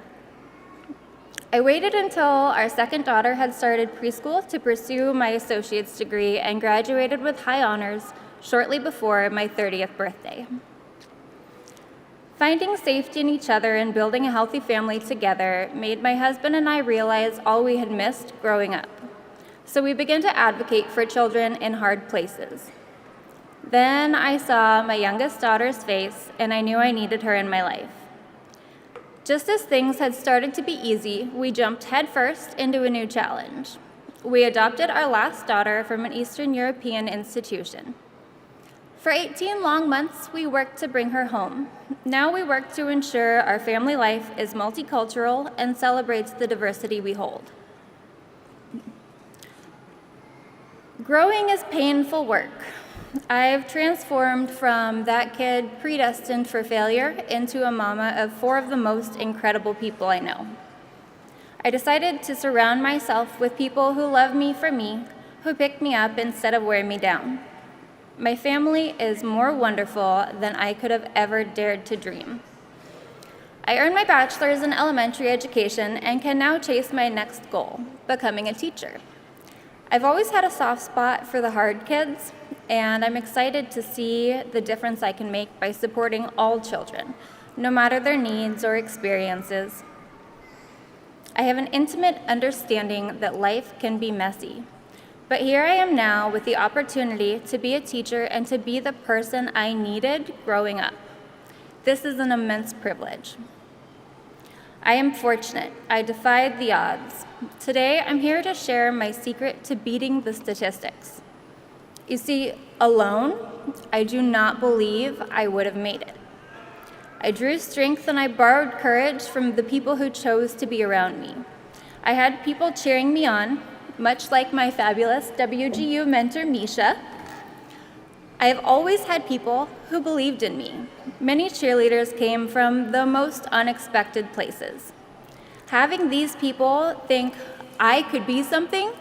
I waited until our second daughter had started preschool to pursue my associate's degree and graduated with high honors shortly before my 30th birthday. Finding safety in each other and building a healthy family together made my husband and I realize all we had missed growing up. So we began to advocate for children in hard places. Then I saw my youngest daughter's face and I knew I needed her in my life. Just as things had started to be easy, we jumped headfirst into a new challenge. We adopted our last daughter from an Eastern European institution. For 18 long months, we worked to bring her home. Now we work to ensure our family life is multicultural and celebrates the diversity we hold. Growing is painful work. I've transformed from that kid predestined for failure into a mama of 4 of the most incredible people I know. I decided to surround myself with people who love me for me, who pick me up instead of wear me down. My family is more wonderful than I could have ever dared to dream. I earned my bachelor's in elementary education and can now chase my next goal, becoming a teacher. I've always had a soft spot for the hard kids, and I'm excited to see the difference I can make by supporting all children, no matter their needs or experiences. I have an intimate understanding that life can be messy. But here I am now with the opportunity to be a teacher and to be the person I needed growing up. This is an immense privilege. I am fortunate. I defied the odds. Today, I'm here to share my secret to beating the statistics. You see, alone, I do not believe I would have made it. I drew strength and I borrowed courage from the people who chose to be around me. I had people cheering me on, much like my fabulous WGU mentor, Misha. I have always had people who believed in me. Many cheerleaders came from the most unexpected places. Having these people think I could be something,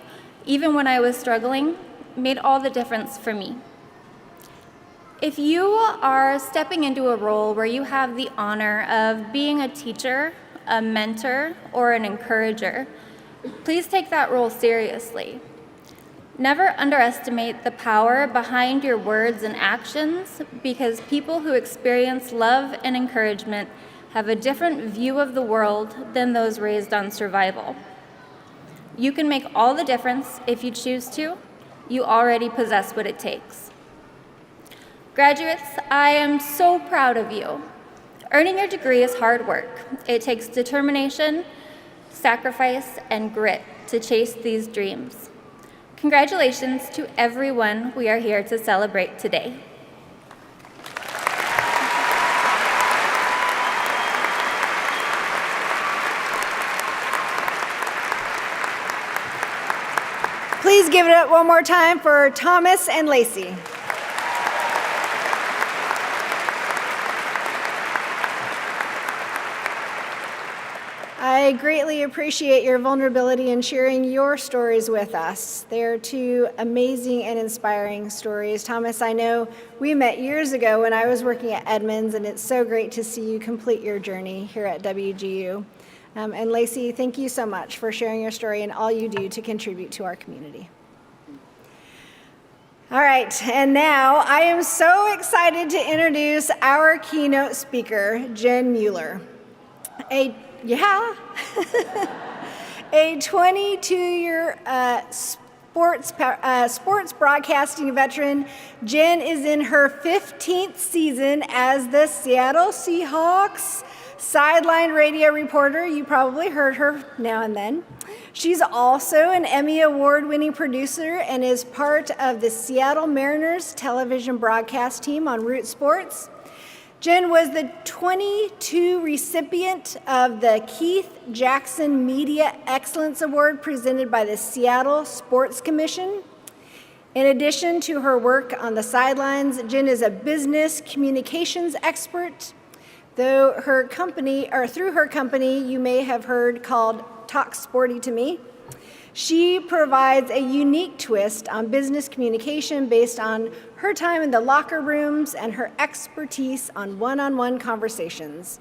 even when I was struggling, made all the difference for me. If you are stepping into a role where you have the honor of being a teacher, a mentor, or an encourager, please take that role seriously. Never underestimate the power behind your words and actions, because people who experience love and encouragement have a different view of the world than those raised on survival. You can make all the difference if you choose to. You already possess what it takes. Graduates, I am so proud of you. Earning your degree is hard work. It takes determination, sacrifice, and grit to chase these dreams. Congratulations to everyone we are here to celebrate today. Please give it up one more time for Thomas and Lacey. I greatly appreciate your vulnerability in sharing your stories with us. They're 2 amazing and inspiring stories. Thomas, I know we met years ago when I was working at Edmonds, and it's so great to see you complete your journey here at WGU. And Lacey, thank you so much for sharing your story and all you do to contribute to our community. All right, and now I am so excited to introduce our keynote speaker, Jen Mueller. A 22-year sports broadcasting veteran. Jen is in her 15th season as the Seattle Seahawks sideline radio reporter. You probably heard her now and then. She's also an Emmy Award-winning producer and is part of the Seattle Mariners television broadcast team on Root Sports. Jen was the 22 recipient of the Keith Jackson Media Excellence Award presented by the Seattle Sports Commission. In addition to her work on the sidelines, Jen is a business communications expert. Through her company, you may have heard called Talk Sporty to Me. She provides a unique twist on business communication based on her time in the locker rooms and her expertise on one-on-one conversations.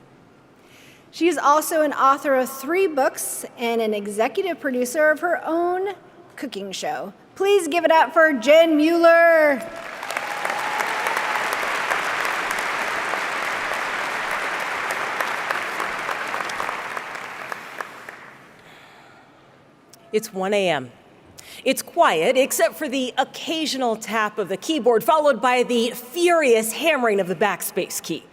She is also an author of 3 books and an executive producer of her own cooking show. Please give it up for Jen Mueller. It's 1 a.m. It's quiet, except for the occasional tap of the keyboard, followed by the furious hammering of the backspace key.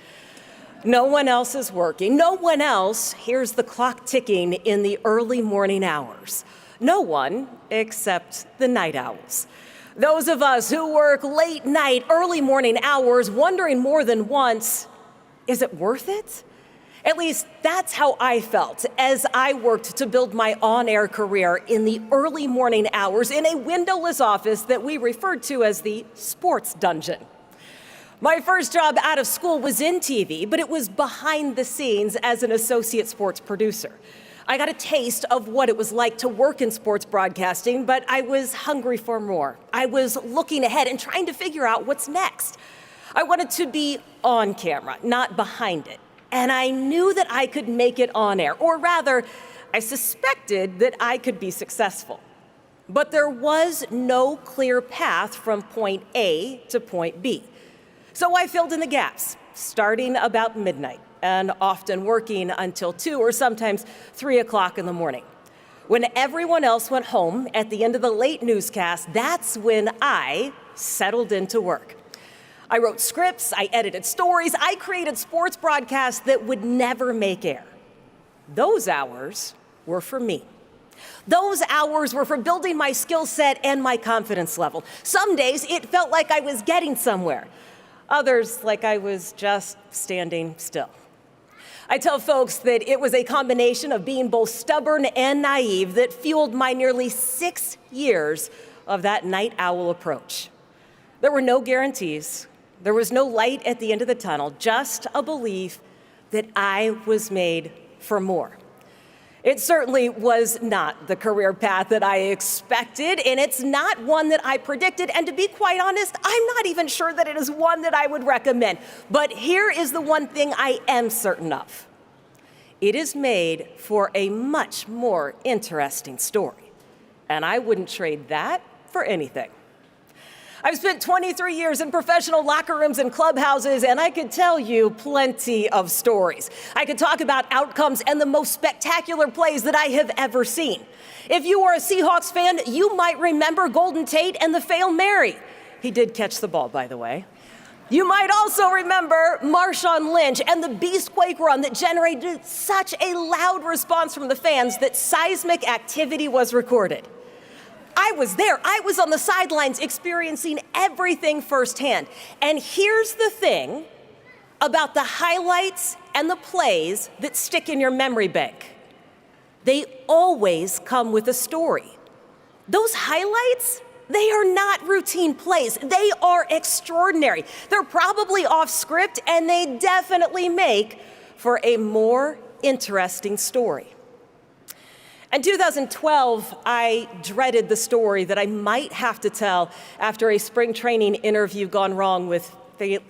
No one else is working. No one else hears the clock ticking in the early morning hours. No one except the night owls. Those of us who work late night, early morning hours, wondering more than once, is it worth it? At least that's how I felt as I worked to build my on-air career in the early morning hours in a windowless office that we referred to as the sports dungeon. My first job out of school was in TV, but it was behind the scenes as an associate sports producer. I got a taste of what it was like to work in sports broadcasting, but I was hungry for more. I was looking ahead and trying to figure out what's next. I wanted to be on camera, not behind it. And I knew that I could make it on air, or rather, I suspected that I could be successful. But there was no clear path from point A to point B. So I filled in the gaps, starting about midnight and often working until 2 or sometimes 3 o'clock in the morning. When everyone else went home at the end of the late newscast, that's when I settled into work. I wrote scripts, I edited stories, I created sports broadcasts that would never make air. Those hours were for me. Those hours were for building my skill set and my confidence level. Some days it felt like I was getting somewhere. Others like I was just standing still. I tell folks that it was a combination of being both stubborn and naive that fueled my nearly 6 years of that night owl approach. There were no guarantees. There was no light at the end of the tunnel, just a belief that I was made for more. It certainly was not the career path that I expected, and it's not one that I predicted, and to be quite honest, I'm not even sure that it is one that I would recommend. But here is the one thing I am certain of. It is made for a much more interesting story, and I wouldn't trade that for anything. I've spent 23 years in professional locker rooms and clubhouses, and I could tell you plenty of stories. I could talk about outcomes and the most spectacular plays that I have ever seen. If you are a Seahawks fan, you might remember Golden Tate and the Fail Mary. He did catch the ball, by the way. You might also remember Marshawn Lynch and the Beastquake run that generated such a loud response from the fans that seismic activity was recorded. I was there. I was on the sidelines experiencing everything firsthand. And here's the thing about the highlights and the plays that stick in your memory bank. They always come with a story. Those highlights, they are not routine plays. They are extraordinary. They're probably off script, and they definitely make for a more interesting story. In 2012, I dreaded the story that I might have to tell after a spring training interview gone wrong with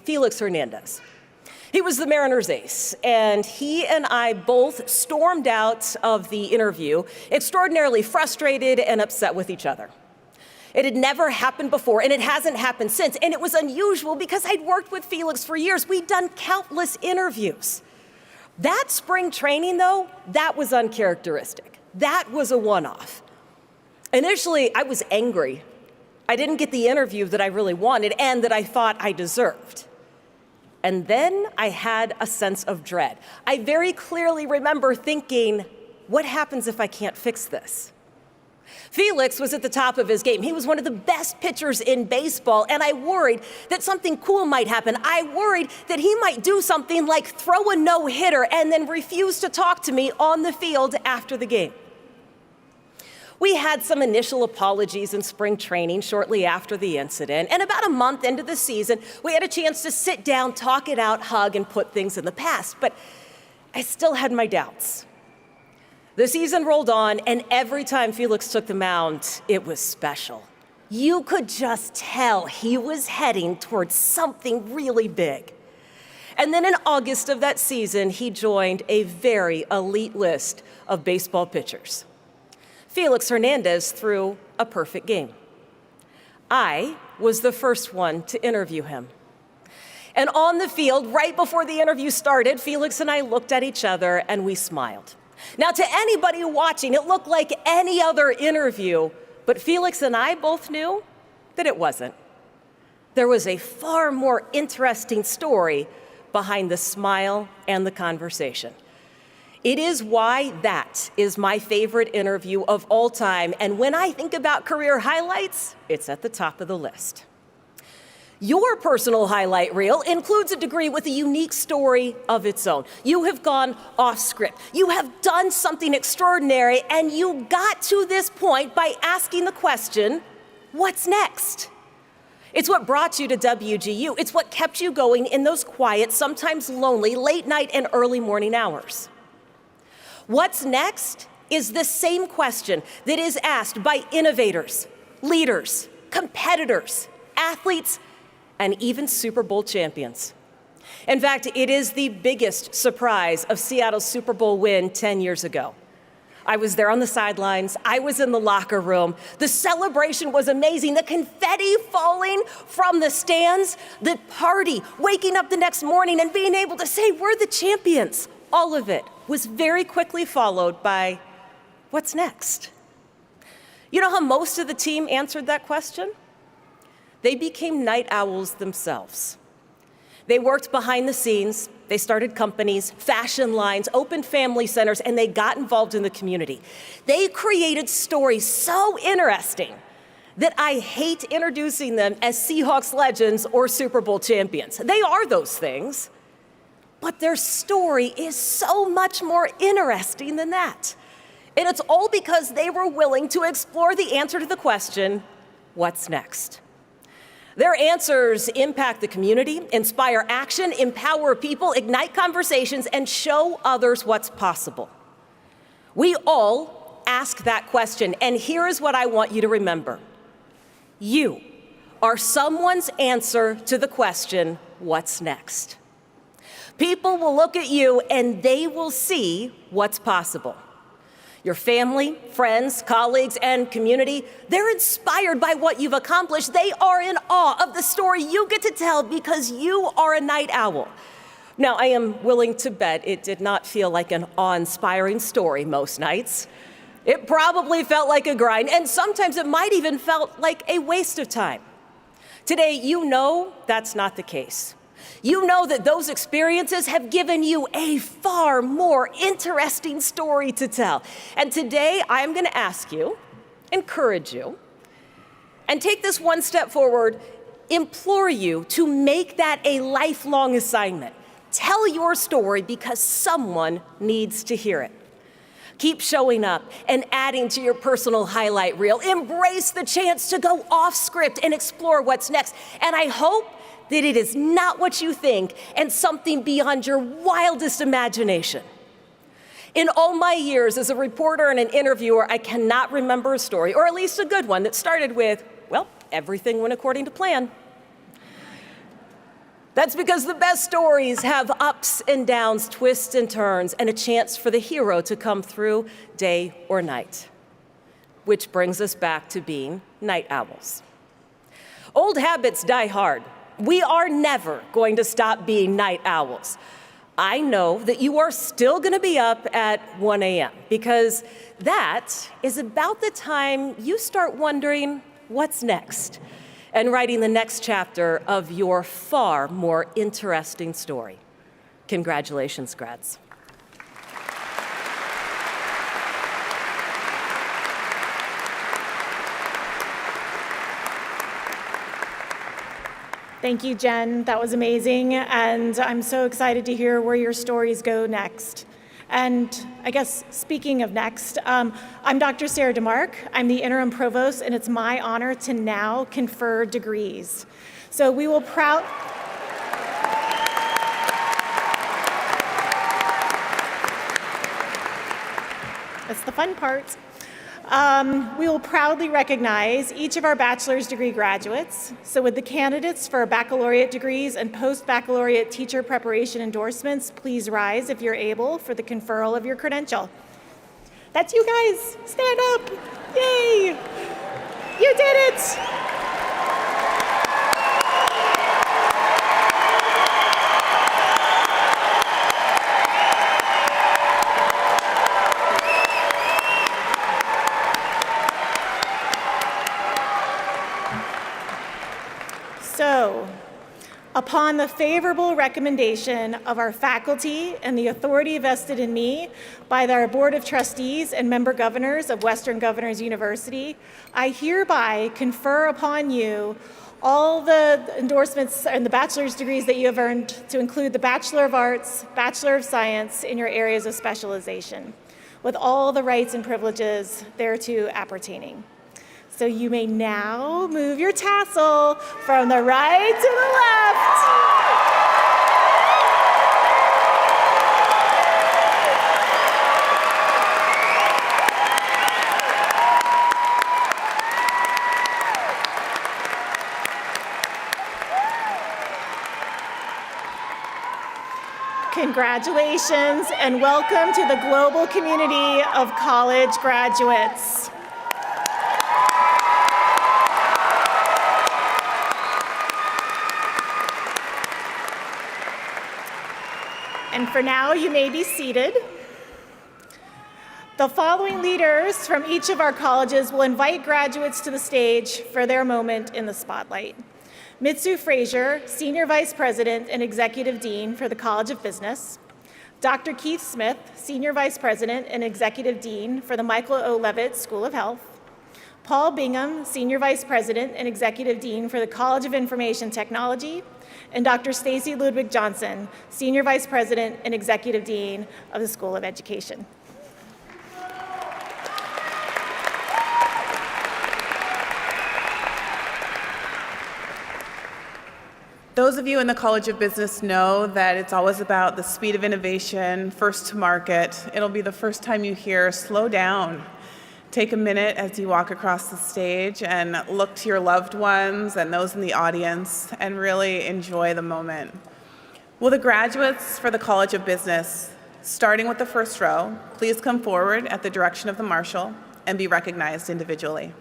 Felix Hernandez. He was the Mariners' ace, and he and I both stormed out of the interview extraordinarily frustrated and upset with each other. It had never happened before, and it hasn't happened since, and it was unusual because I'd worked with Felix for years. We'd done countless interviews. That spring training, though, that was uncharacteristic. That was a one-off. Initially, I was angry. I didn't get the interview that I really wanted and that I thought I deserved. And then I had a sense of dread. I very clearly remember thinking, what happens if I can't fix this? Felix was at the top of his game. He was one of the best pitchers in baseball, and I worried that something cool might happen. I worried that he might do something like throw a no-hitter and then refuse to talk to me on the field after the game. We had some initial apologies in spring training shortly after the incident, and about a month into the season, we had a chance to sit down, talk it out, hug, and put things in the past, but I still had my doubts. The season rolled on, and every time Felix took the mound, it was special. You could just tell he was heading towards something really big. And then in August of that season, he joined a very elite list of baseball pitchers. Felix Hernandez threw a perfect game. I was the first one to interview him. And on the field, right before the interview started, Felix and I looked at each other and we smiled. Now, to anybody watching, it looked like any other interview, but Felix and I both knew that it wasn't. There was a far more interesting story behind the smile and the conversation. It is why that is my favorite interview of all time, and when I think about career highlights, it's at the top of the list. Your personal highlight reel includes a degree with a unique story of its own. You have gone off script. You have done something extraordinary, and you got to this point by asking the question, what's next? It's what brought you to WGU. It's what kept you going in those quiet, sometimes lonely, late night and early morning hours. What's next is the same question that is asked by innovators, leaders, competitors, athletes, and even Super Bowl champions. In fact, it is the biggest surprise of Seattle's Super Bowl win 10 years ago. I was there on the sidelines. I was in the locker room. The celebration was amazing. The confetti falling from the stands, the party, waking up the next morning and being able to say, we're the champions. All of it was very quickly followed by, what's next? You know how most of the team answered that question? They became night owls themselves. They worked behind the scenes. They started companies, fashion lines, opened family centers, and they got involved in the community. They created stories so interesting that I hate introducing them as Seahawks legends or Super Bowl champions. They are those things, but their story is so much more interesting than that. And it's all because they were willing to explore the answer to the question, what's next? Their answers impact the community, inspire action, empower people, ignite conversations, and show others what's possible. We all ask that question, and here is what I want you to remember. You are someone's answer to the question, what's next? People will look at you and they will see what's possible. Your family, friends, colleagues, and community, they're inspired by what you've accomplished. They are in awe of the story you get to tell because you are a night owl. Now, I am willing to bet it did not feel like an awe-inspiring story most nights. It probably felt like a grind, and sometimes it might even felt like a waste of time. Today, you know that's not the case. You know that those experiences have given you a far more interesting story to tell. And today, I'm going to ask you, encourage you, and take this one step forward, implore you to make that a lifelong assignment. Tell your story because someone needs to hear it. Keep showing up and adding to your personal highlight reel. Embrace the chance to go off script and explore what's next. And I hope that it is not what you think and something beyond your wildest imagination. In all my years as a reporter and an interviewer, I cannot remember a story, or at least a good one, that started with, well, everything went according to plan. That's because the best stories have ups and downs, twists and turns, and a chance for the hero to come through day or night. Which brings us back to being night owls. Old habits die hard. We are never going to stop being night owls. I know that you are still going to be up at 1 a.m. because that is about the time you start wondering what's next and writing the next chapter of your far more interesting story. Congratulations, grads. Thank you, Jen. That was amazing. And I'm so excited to hear where your stories go next. And I guess speaking of next, I'm Dr. Sarah DeMark. I'm the interim provost, and it's my honor to now confer degrees. So we will That's the fun part. We will proudly recognize each of our bachelor's degree graduates. So would the candidates for baccalaureate degrees and post-baccalaureate teacher preparation endorsements please rise if you're able for the conferral of your credential. That's you guys, stand up, yay! You did it! So, upon the favorable recommendation of our faculty and the authority vested in me by our Board of Trustees and member governors of Western Governors University, I hereby confer upon you all the endorsements and the bachelor's degrees that you have earned to include the Bachelor of Arts, Bachelor of Science in your areas of specialization, with all the rights and privileges thereto appertaining. So you may now move your tassel from the right to the left. Congratulations and welcome to the global community of college graduates. And for now, you may be seated. The following leaders from each of our colleges will invite graduates to the stage for their moment in the spotlight. Mitsu Frazier, Senior Vice President and Executive Dean for the College of Business. Dr. Keith Smith, Senior Vice President and Executive Dean for the Michael O. Levitt School of Health. Paul Bingham, Senior Vice President and Executive Dean for the College of Information Technology, and Dr. Stacy Ludwig Johnson, Senior Vice President and Executive Dean of the School of Education. Those of you in the College of Business know that it's always about the speed of innovation, first to market. It'll be the first time you hear slow down. Take a minute as you walk across the stage and look to your loved ones and those in the audience and really enjoy the moment. Will the graduates for the College of Business, starting with the first row, please come forward at the direction of the marshal and be recognized individually.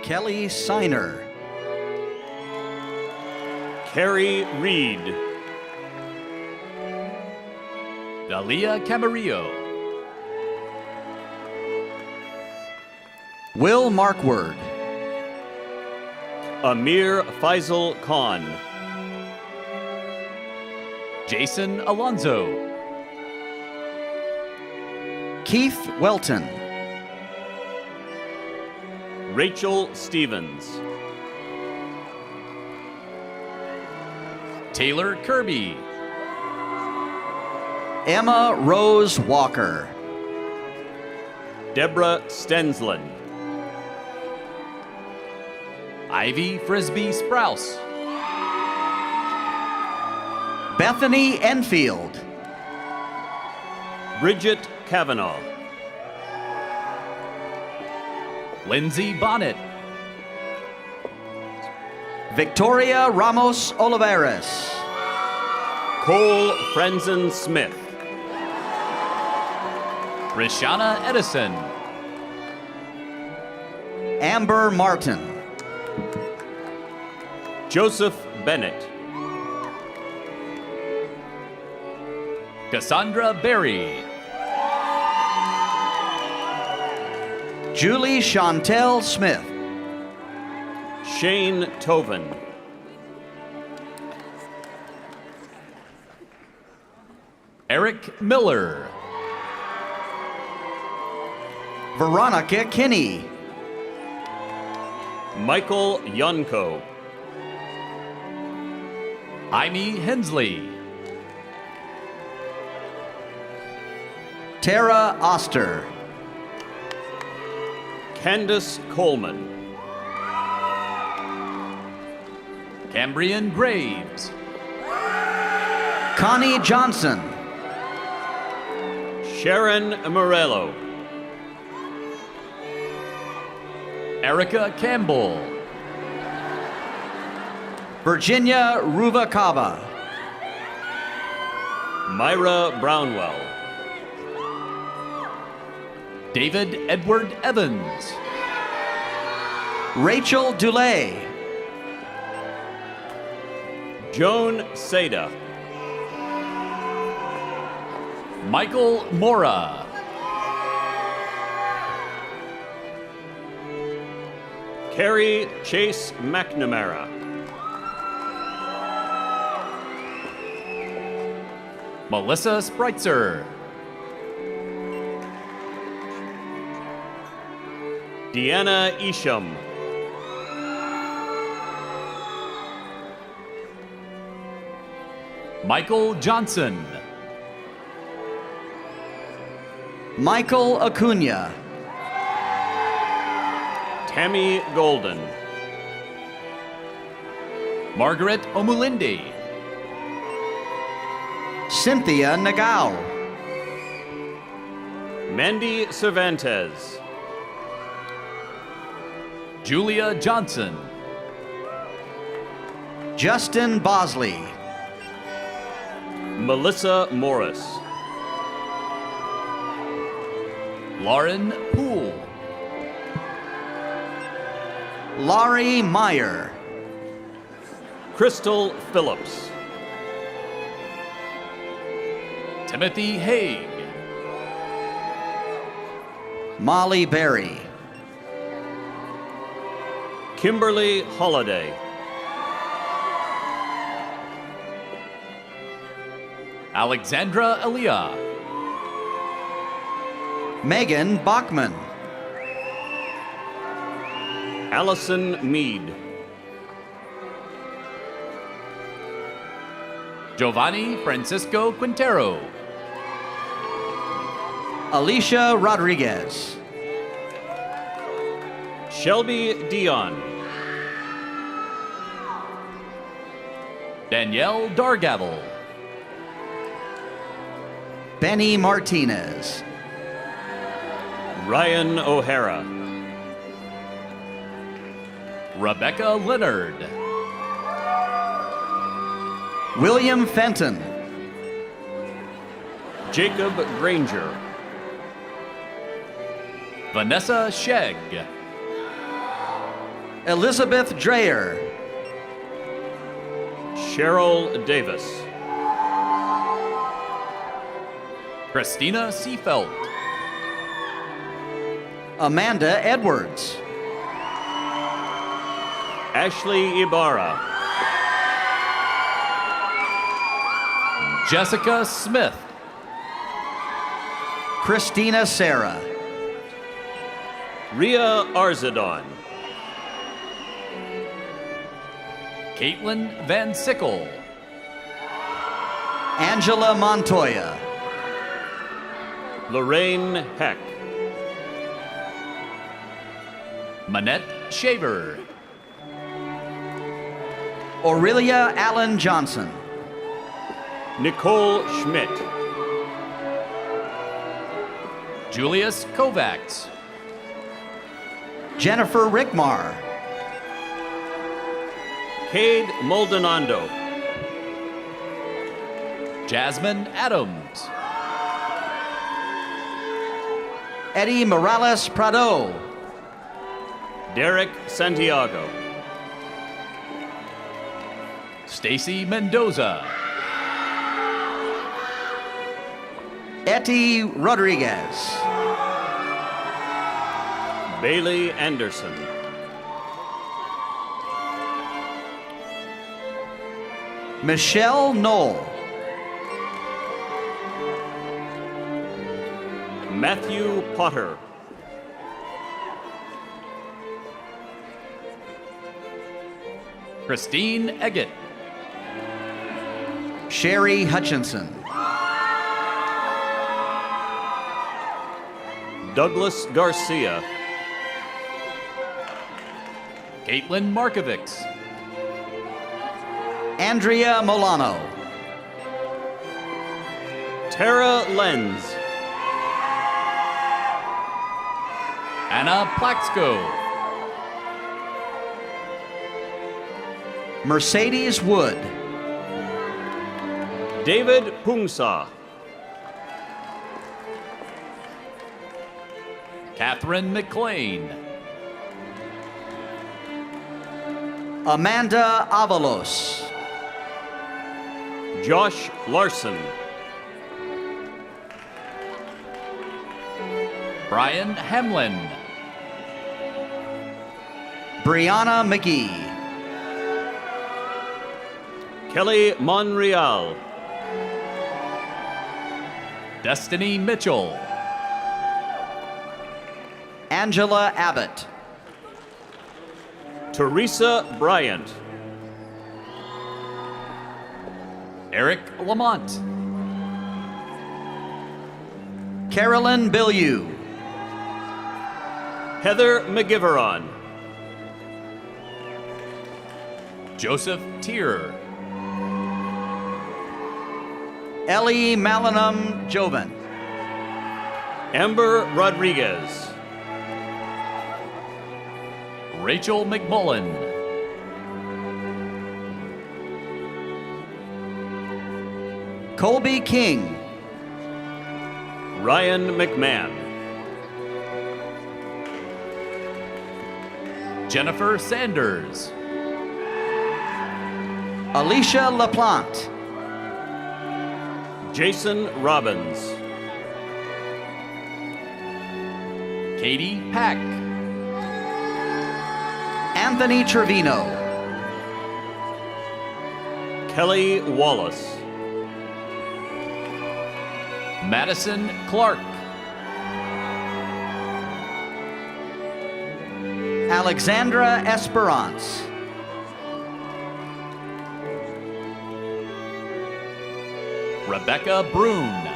Kelly Siner. Carrie Reed. Dalia Camarillo. Will Markward. Amir Faisal Khan. Jason Alonzo. Keith Welton. Rachel Stevens. Taylor Kirby. Emma Rose Walker. Deborah Stensland. Ivy Frisbee Sprouse. Bethany Enfield. Bridget Kavanaugh. Lindsay Bonnet. Victoria Ramos Olivares. Cole Frenzen Smith. Rishana Edison. Amber Martin. Joseph Bennett. Cassandra Berry. Julie Chantel Smith. Shane Toven. Eric Miller. Veronica Kinney. Michael Yunko. Amy Hensley. Tara Oster. Candace Coleman. Cambrian Graves. Connie Johnson. Sharon Morello. Erica Campbell. Virginia Ruvacaba. Myra Brownwell. David Edward Evans. Rachel Dulay. Joan Seda. Michael Mora. Carrie Chase McNamara. Melissa Spreitzer. Deanna Isham. Michael Johnson. Michael Acuna. Tammy Golden. Margaret Omulinde. Cynthia Nagao. Mandy Cervantes. Julia Johnson. Justin Bosley. Melissa Morris. Lauren Poole. Laurie Meyer. Crystal Phillips. Timothy Haig. Molly Berry. Kimberly Holliday. Alexandra Elia. Megan Bachman. Allison Mead. Giovanni Francisco Quintero. Alicia Rodriguez. Shelby Dion. Danielle Dargavel. Benny Martinez. Ryan O'Hara. Rebecca Leonard. William Fenton. Jacob Granger. Vanessa Shegg. Elizabeth Dreyer. Cheryl Davis. Christina Seafelt. Amanda Edwards. Ashley Ibarra. Jessica Smith. Christina Sarah. Ria Arzadon. Caitlin Van Sickle. Angela Montoya. Lorraine Heck. Manette Shaver. Aurelia Allen Johnson. Nicole Schmidt. Julius Kovacs. Jennifer Rickmar. Cade Maldonado. Jasmine Adams. Eddie Morales Prado. Derek Santiago. Stacy Mendoza. Etty Rodriguez. Bailey Anderson. Michelle Knoll. Matthew Potter. Christine Eggett. Sherry Hutchinson. Douglas Garcia. Caitlin Markovics. Andrea Molano. Tara Lenz. Anna Plaxco. Mercedes Wood. David Pungsa. Catherine McLean. Amanda Avalos. Josh Larson. Brian Hamlin. Brianna McGee. Kelly Monreal. Destiny Mitchell. Angela Abbott. Teresa Bryant. Eric Lamont. Carolyn Bilyeu. Heather McGiveron. Joseph Tier. Ellie Malinum Joven. Amber Rodriguez. Rachel McMullen. Colby King. Ryan McMahon. Jennifer Sanders. Alicia LaPlante. Jason Robbins. Katie Pack. Anthony Trevino. Kelly Wallace. Madison Clark. Alexandra Esperance. Rebecca Brune.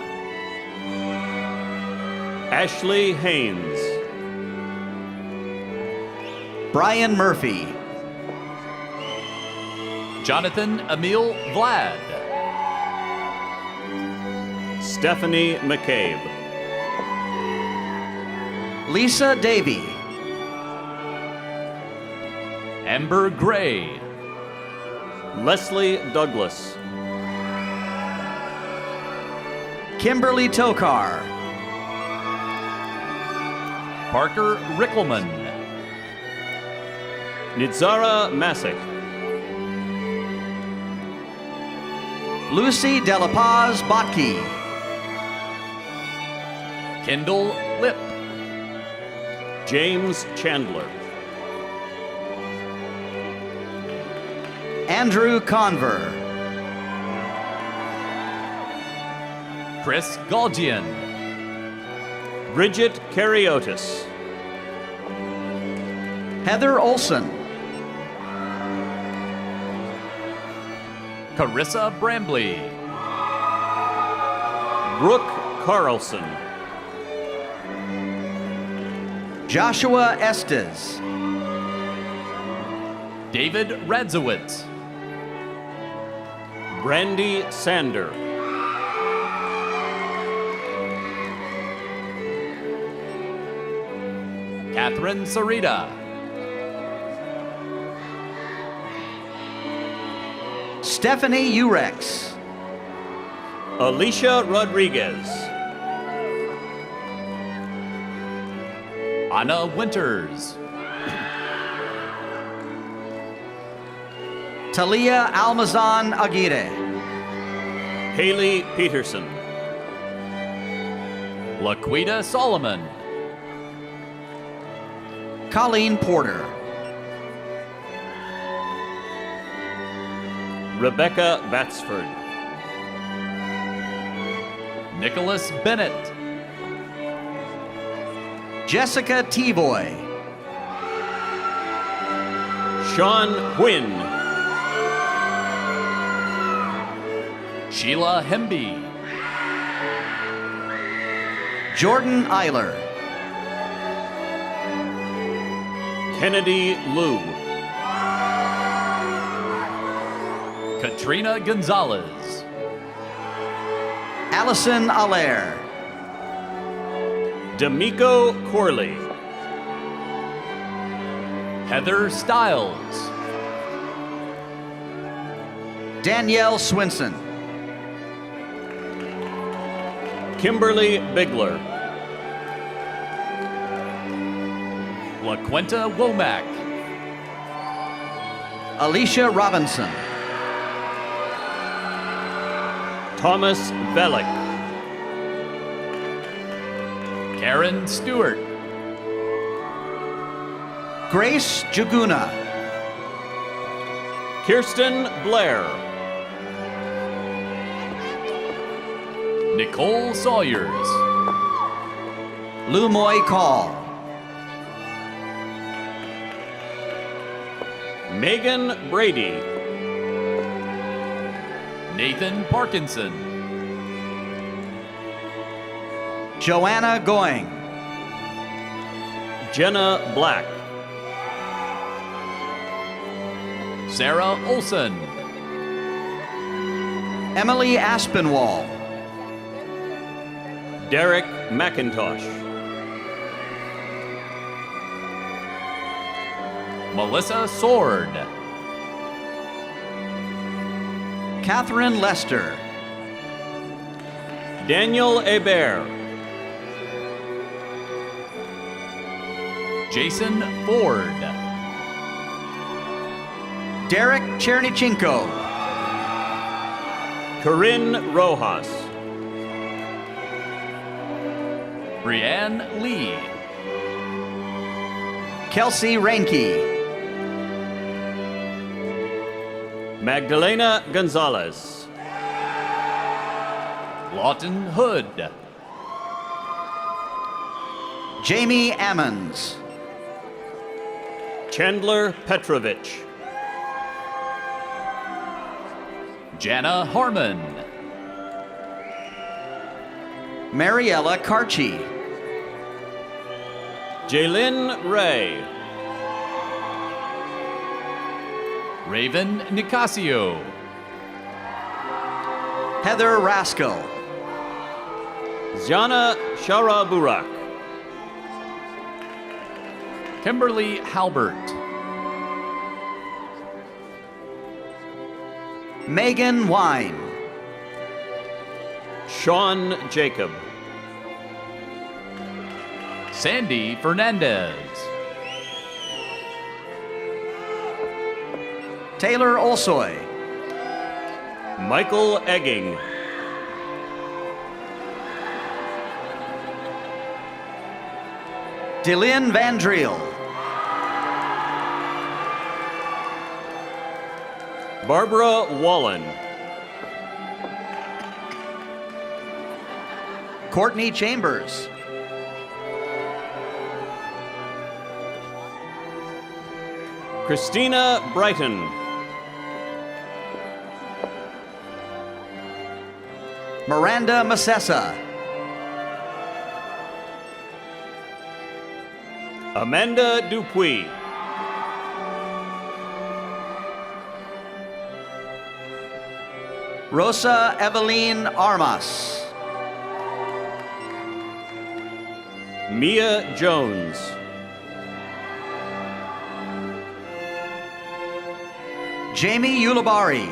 Ashley Haynes. Brian Murphy. Jonathan Emil Vlad. Stephanie McCabe. Lisa Davey. Amber Gray. Leslie Douglas. Kimberly Tokar. Parker Rickelman. Nitzara Masick. Lucy De La Paz Botke. Kendall Lip. James Chandler. Andrew Conver. Chris Galgian. Bridget Cariotis. Heather Olson. Carissa Brambley. Brooke Carlson. Joshua Estes. David Radzowitz. Brandy Sander. Catherine Sarita. Stephanie Urex. Alicia Rodriguez. Anna Winters. Talia Almazan Aguirre. Haley Peterson. Laquita Solomon. Colleen Porter. Rebecca Batsford. Nicholas Bennett. Jessica Tevoy. Sean Huynh. Sheila Hemby. Jordan Eiler. Kennedy Liu. Katrina Gonzalez. Allison Allaire. D'Amico Corley. Heather Stiles. Danielle Swinson. Kimberly Bigler. LaQuenta Womack. Alicia Robinson. Thomas Bellick. Karen Stewart. Grace Jaguna. Kirsten Blair. Nicole Sawyers. Lumoy Call. Megan Brady. Nathan Parkinson. Joanna Going. Jenna Black. Sarah Olson. Emily Aspinwall. Derek McIntosh. Melissa Sword. Catherine Lester. Daniel Hebert. Jason Ford. Derek Chernichenko. Corinne Rojas. Brianne Lee. Kelsey Reinke. Magdalena Gonzalez. Lawton Hood. Jamie Ammons. Chandler Petrovich. Jana Harmon. Mariella Carchi. Jaylin Ray. Raven Nicasio. Heather Raskell. Jana Sharaburak. Kimberly Halbert. Megan Wine. Sean Jacob. Sandy Fernandez. Taylor Olsoy. Michael Egging. Delyn Van Driel. Barbara Wallen. Courtney Chambers. Christina Brighton. Miranda Masessa. Amanda Dupuis. Rosa Eveline Armas. Mia Jones. Jamie Ulabari.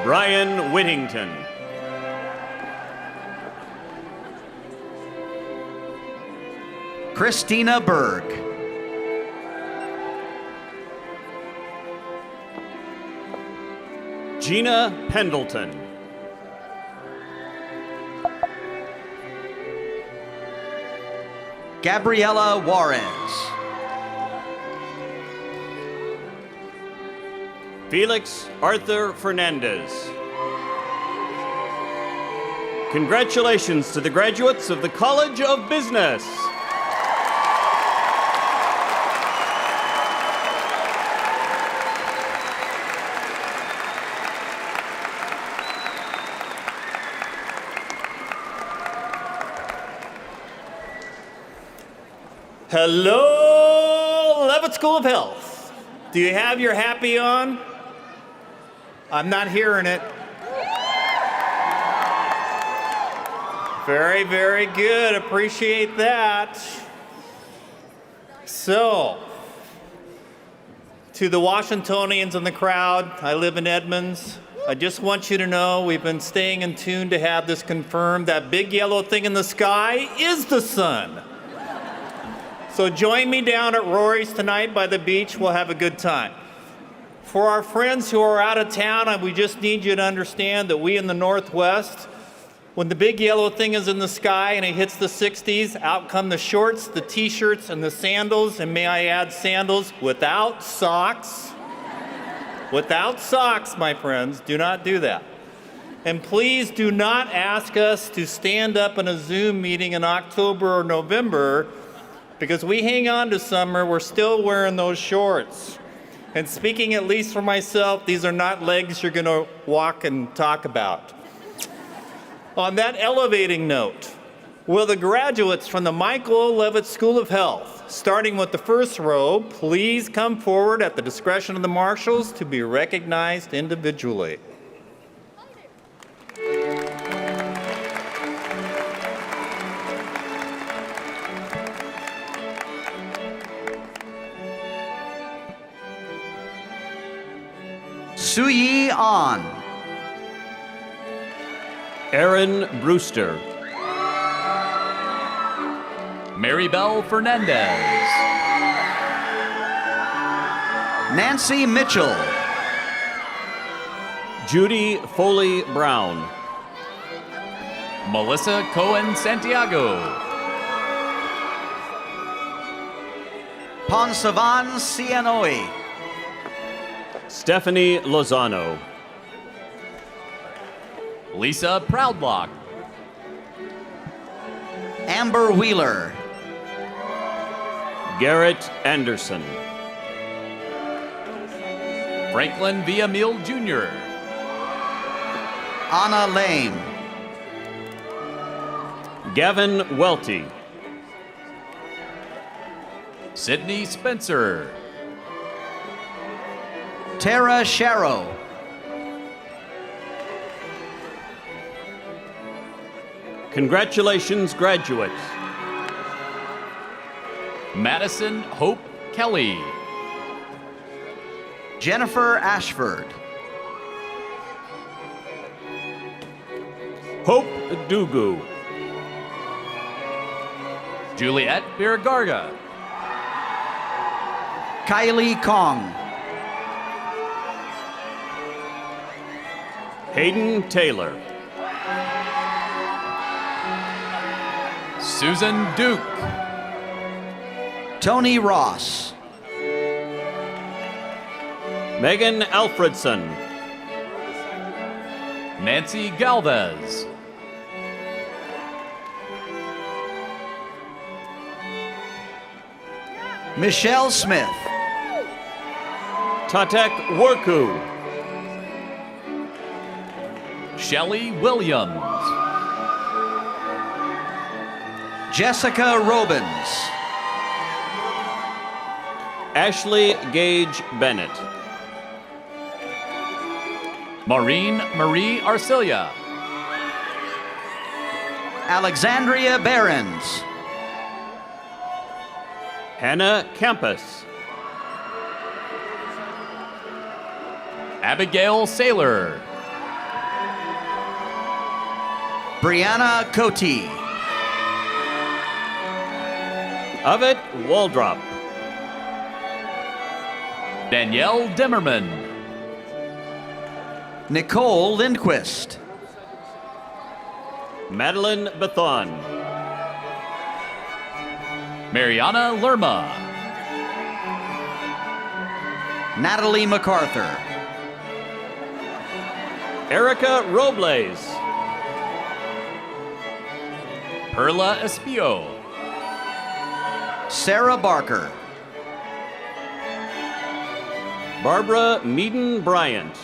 Brian Whittington. Christina Berg. Gina Pendleton. Gabriela Juarez. Felix Arthur Fernandez. Congratulations to the graduates of the College of Business. Hello, Levitt School of Health. Do you have your happy on? I'm not hearing it. Very, very good. Appreciate that. So, to the Washingtonians in the crowd, I live in Edmonds. I just want you to know we've been staying in tune to have this confirmed. That big yellow thing in the sky is the sun. So join me down at Rory's tonight by the beach. We'll have a good time. For our friends who are out of town, we just need you to understand that we in the Northwest, when the big yellow thing is in the sky and it hits the 60s, out come the shorts, the t-shirts, and the sandals, and may I add sandals without socks. Without socks, my friends, do not do that. And please do not ask us to stand up in a Zoom meeting in October or November, because we hang on to summer, we're still wearing those shorts. And speaking at least for myself, these are not legs you're gonna walk and talk about. On that elevating note, will the graduates from the Michael O. Levitt School of Health, starting with the first row, please come forward at the discretion of the marshals to be recognized individually. Suyi An. Aaron Brewster. Maribel Fernandez. Nancy Mitchell. Judy Foley Brown. Melissa Cohen Santiago. Ponsavan Sianoi. Stephanie Lozano. Lisa Proudlock. Amber Wheeler. Garrett Anderson. Franklin Villamil Jr. Anna Lame. Gavin Welty. Sydney Spencer. Tara Sharrow. Congratulations, graduates. Madison Hope Kelly. Jennifer Ashford. Hope Dugu. Juliet Birgarga. Kylie Kong. Hayden Taylor. Susan Duke. Tony Ross. Megan Alfredson. Nancy Galvez. Michelle Smith. Tatek Worku. Shelley Williams. Jessica Robins. Ashley Gage Bennett. Maureen Marie Arcilia. Alexandria Behrens. Hannah Campus. Abigail Saylor. Brianna Cote. Avit Waldrop. Danielle Dimmerman. Nicole Lindquist. Madeline Bethon. Mariana Lerma. Natalie MacArthur. Erica Robles. Perla Espio. Sarah Barker. Barbara Meaden Bryant.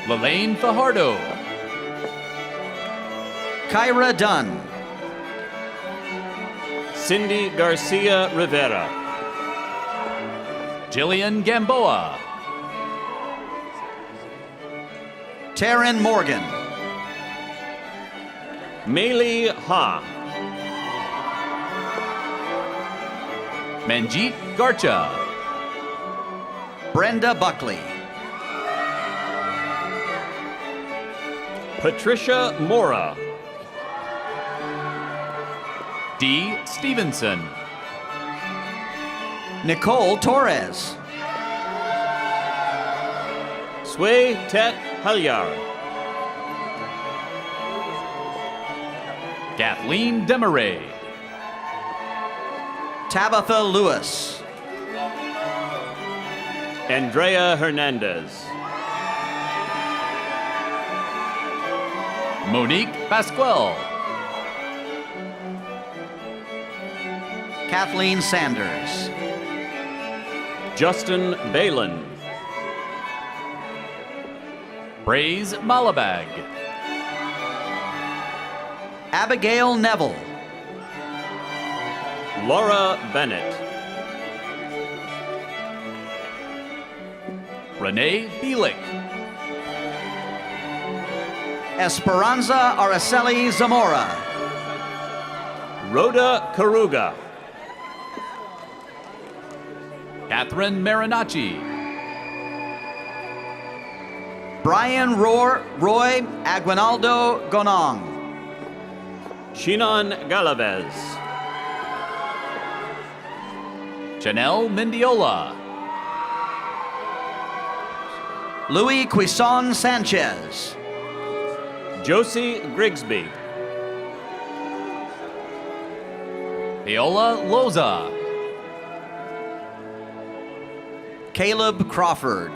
Lelaine Fajardo. Kyra Dunn. Cindy Garcia Rivera. Jillian Gamboa. Taryn Morgan. Meili Ha. Manjeet Garcha. Brenda Buckley. Patricia Mora. Dee Stevenson. Nicole Torres. Sway Tet Halyar. Kathleen Demaray. Tabitha Lewis. Andrea Hernandez. Monique Pasquale. Kathleen Sanders. Justin Balin. Braze Malabag. Abigail Neville. Laura Bennett. Renee Bielik. Esperanza Araceli Zamora. Rhoda Karuga. Catherine Marinacci. Brian Roy Aguinaldo Gonong. Shinon Galavez. Janelle Mendiola. Louis Quison Sanchez. Josie Grigsby. Viola Loza. Caleb Crawford.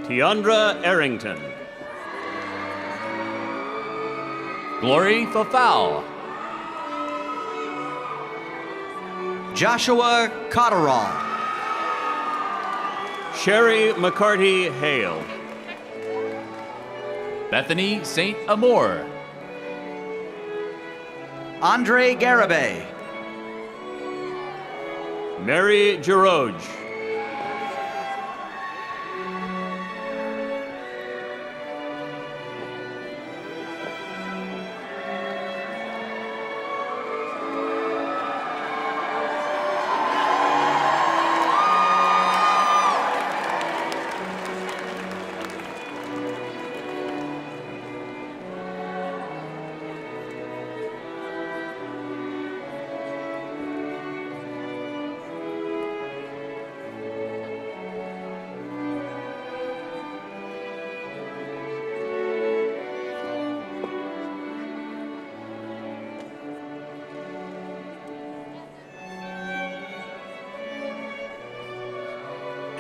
Tiandra Arrington. Glory Fafau. Joshua Cotterall. Sherry McCarty Hale. Bethany St. Amour. Andre Garibay. Mary Giroge.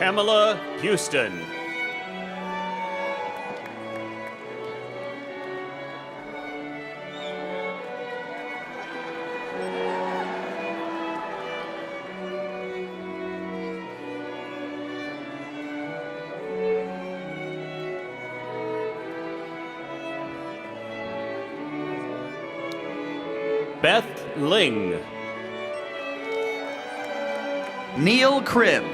Pamela Houston. Beth Ling. Neil Cribb.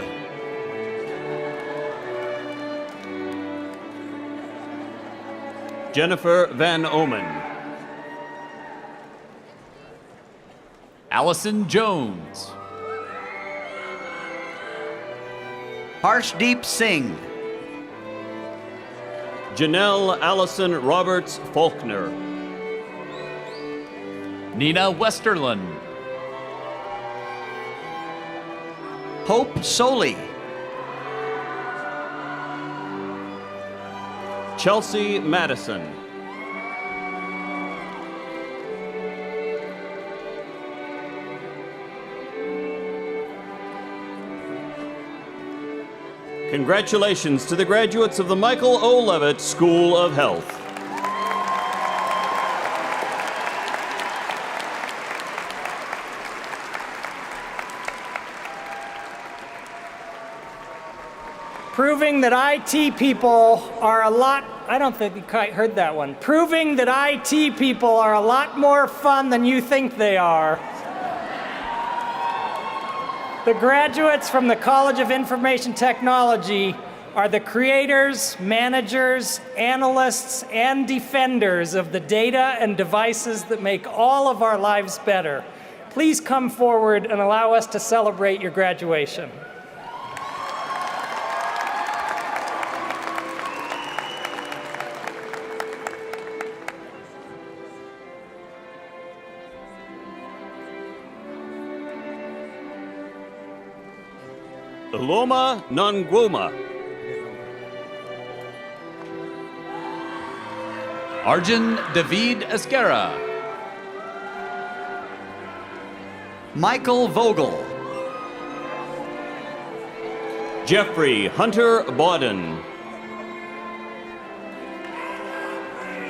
Jennifer Van Omen. Allison Jones. Harshdeep Singh. Janelle Allison Roberts Faulkner. Nina Westerlund. Hope Soley. Chelsea Madison. Congratulations to the graduates of the Michael O. Levitt School of Health. Proving that IT people are a lot, I don't think you quite heard that one. Proving that IT people are a lot more fun than you think they are. The graduates from the College of Information Technology are the creators, managers, analysts, and defenders of the data and devices that make all of our lives better. Please come forward and allow us to celebrate your graduation. Loma Nangwoma. Arjun David Esquera. Michael Vogel. Jeffrey Hunter Bodden.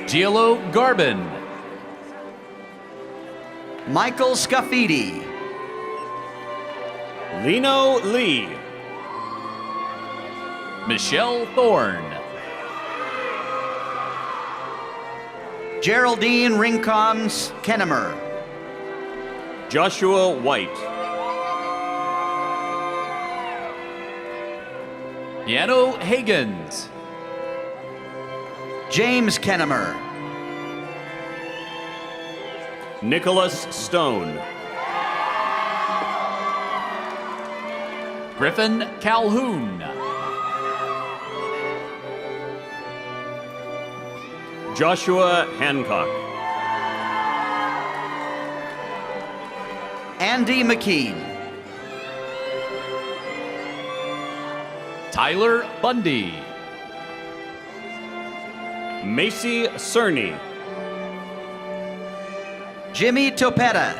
Giolo Garbin. Michael Scafidi. Lino Lee. Michelle Thorne. Geraldine Rincons Kennemer. Joshua White. Yano Hagans. James Kennemer. Nicholas Stone. Griffin Calhoun. Joshua Hancock. Andy McKean. Tyler Bundy. Macy Cerny. Jimmy Topetta.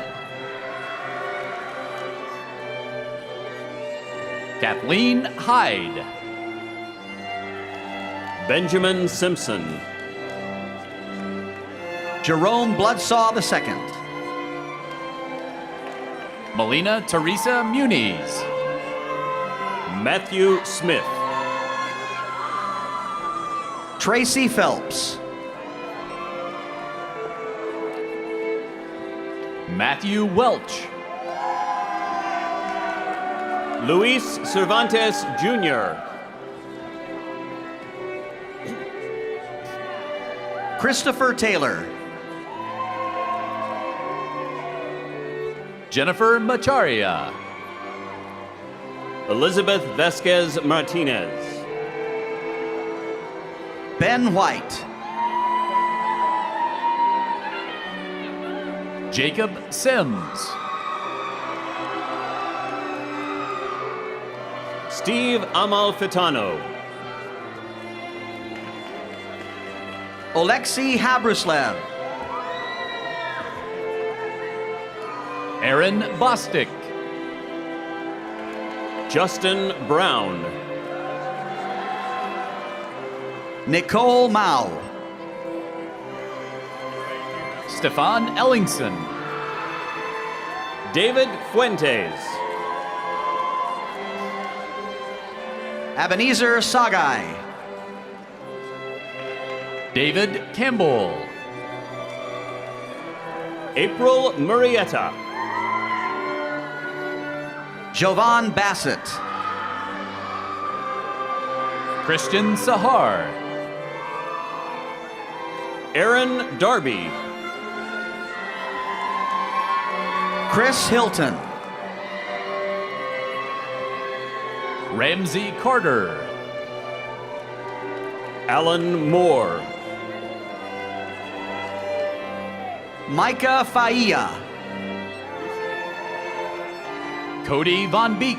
Kathleen Hyde. Benjamin Simpson. Jerome Bloodsaw II. Melina Teresa Muniz. Matthew Smith. Tracy Phelps. Matthew Welch. Luis Cervantes Jr. Christopher Taylor. Jennifer Macharia. Elizabeth Vasquez Martinez. Ben White. Jacob Sims. Steve Amalfitano. Oleksiy Habruslev. Aaron Bostic. Justin Brown. Nicole Mao. Stefan Ellingson. David Fuentes. Ebenezer Sagai. David Campbell. April Murrieta. Jovan Bassett. Christian Sahar. Aaron Darby. Chris Hilton. Ramsey Carter. Alan Moore. Micah Faia. Cody Von Beek.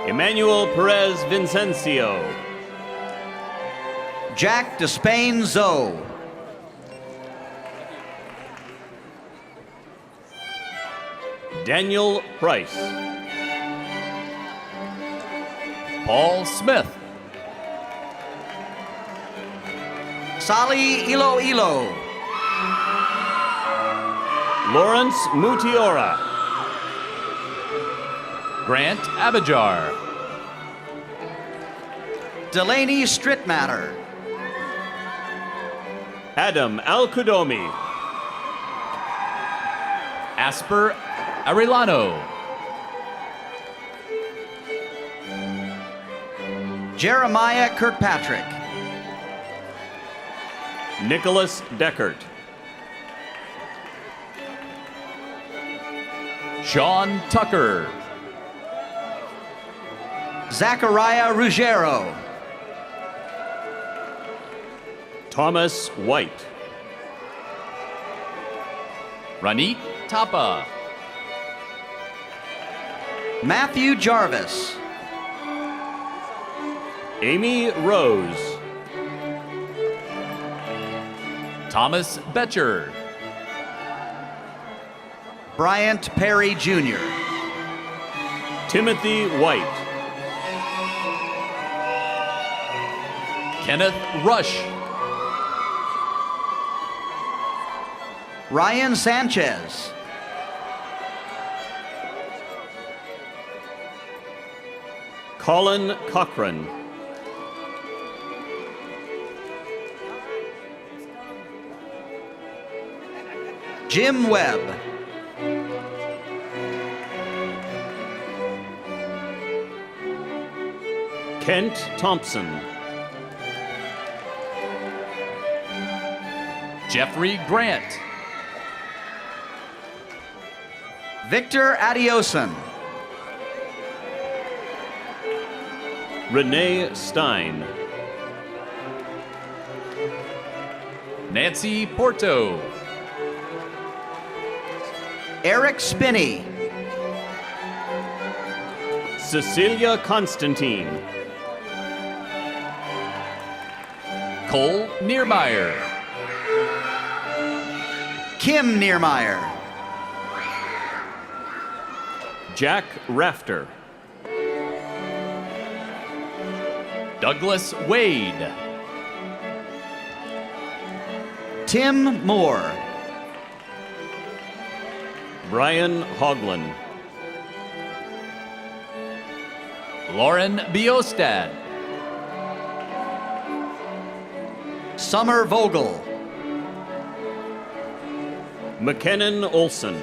Emmanuel Perez Vincencio. Jack Despain Zoe. Daniel Price. Paul Smith. Sali Iloilo. Lawrence Mutiora. Grant Abajar. Delaney Strittmatter. Adam Al-Kudomi. Asper Arellano. Jeremiah Kirkpatrick. Nicholas Deckert. Sean Tucker. Zachariah Ruggiero. Thomas White. Ranit Tapa. Matthew Jarvis. Amy Rose. Thomas Betcher. Bryant Perry Jr. Timothy White. Kenneth Rush. Ryan Sanchez. Colin Cochran. Jim Webb. Kent Thompson. Jeffrey Grant. Victor Adioson. Renee Stein. Nancy Porto. Eric Spinney. Cecilia Constantine. Cole Niermeyer. Kim Niermeyer. Jack Rafter. Douglas Wade. Tim Moore. Brian Hoagland. Lauren Biostad. Summer Vogel. McKinnon Olson.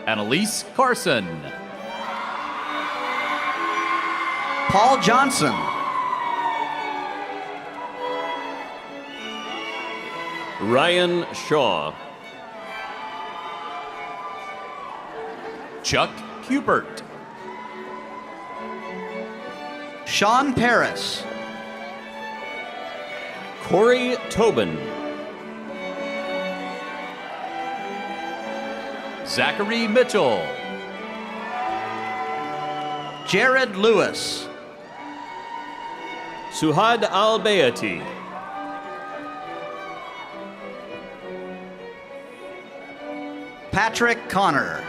Annalise Carson. Paul Johnson. Ryan Shaw. Chuck Hubert. Sean Paris. Corey Tobin. Zachary Mitchell. Jared Lewis. Suhad Al-Bayati. Patrick Connor.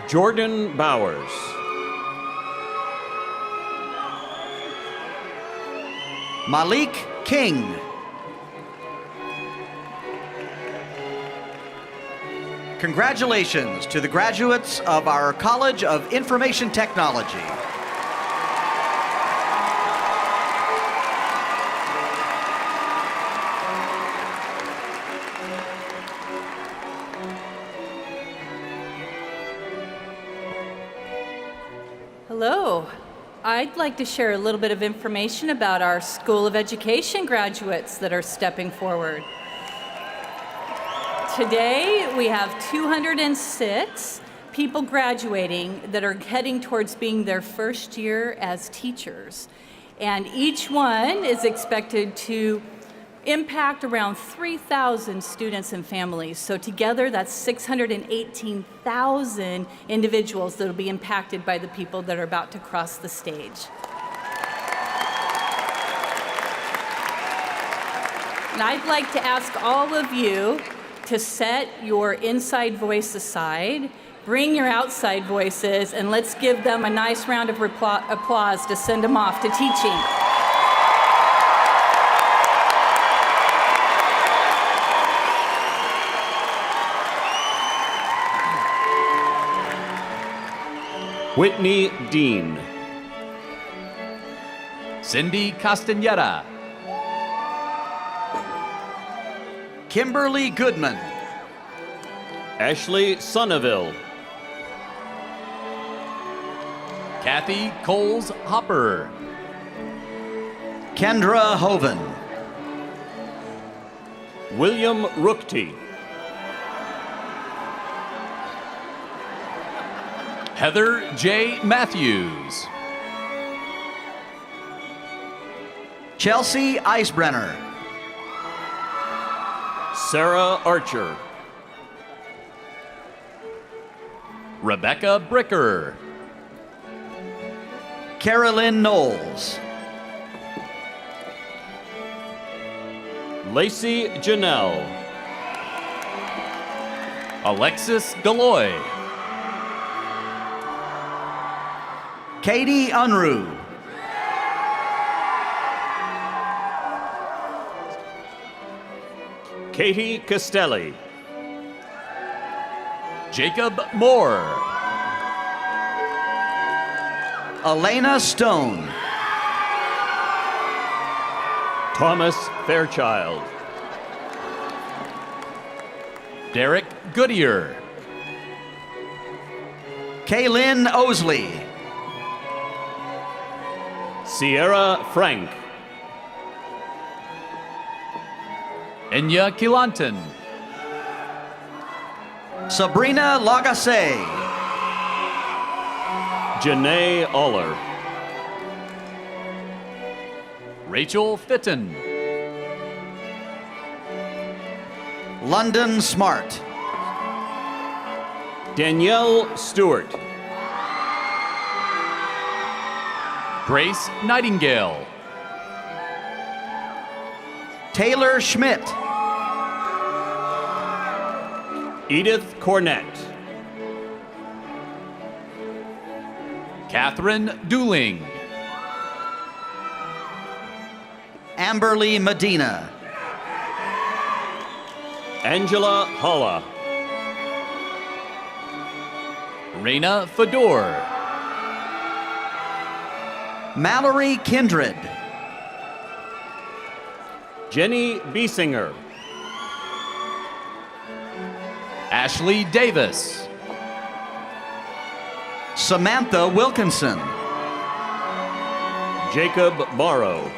Jordan Bowers. Malik King. Congratulations to the graduates of our College of Information Technology. Hello. I'd like to share a little bit of information about our School of Education graduates that are stepping forward. Today, we have 206 people graduating that are heading towards being their first year as teachers. And each one is expected to impact around 3,000 students and families. So together, that's 618,000 individuals that will be impacted by the people that are about to cross the stage. And I'd like to ask all of you to set your inside voice aside, bring your outside voices, and let's give them a nice round of applause to send them off to teaching. Whitney Dean. Cindy Castaneda. Kimberly Goodman. Ashley Sonneville. Kathy Coles Hopper. Kendra Hoven. William Rookty. Heather J. Matthews. Chelsea Icebrenner. Sarah Archer. Rebecca Bricker. Carolyn Knowles. Lacey Janelle. Alexis Galoy. Katie Unruh. Katie Castelli. Jacob Moore. Elena Stone. Thomas Fairchild. Derek Goodyear. Kaylin Osley. Sierra Frank. Enya Kilantan. Sabrina Lagasse. Janae Aller. Rachel Fitton. London Smart. Danielle Stewart. Grace Nightingale. Taylor Schmidt. Edith Cornett. Catherine Dooling. Amberly Medina. Angela Holla. Raina Fedor. Mallory Kindred. Jenny Biesinger. Ashley Davis. Samantha Wilkinson. Jacob Morrow.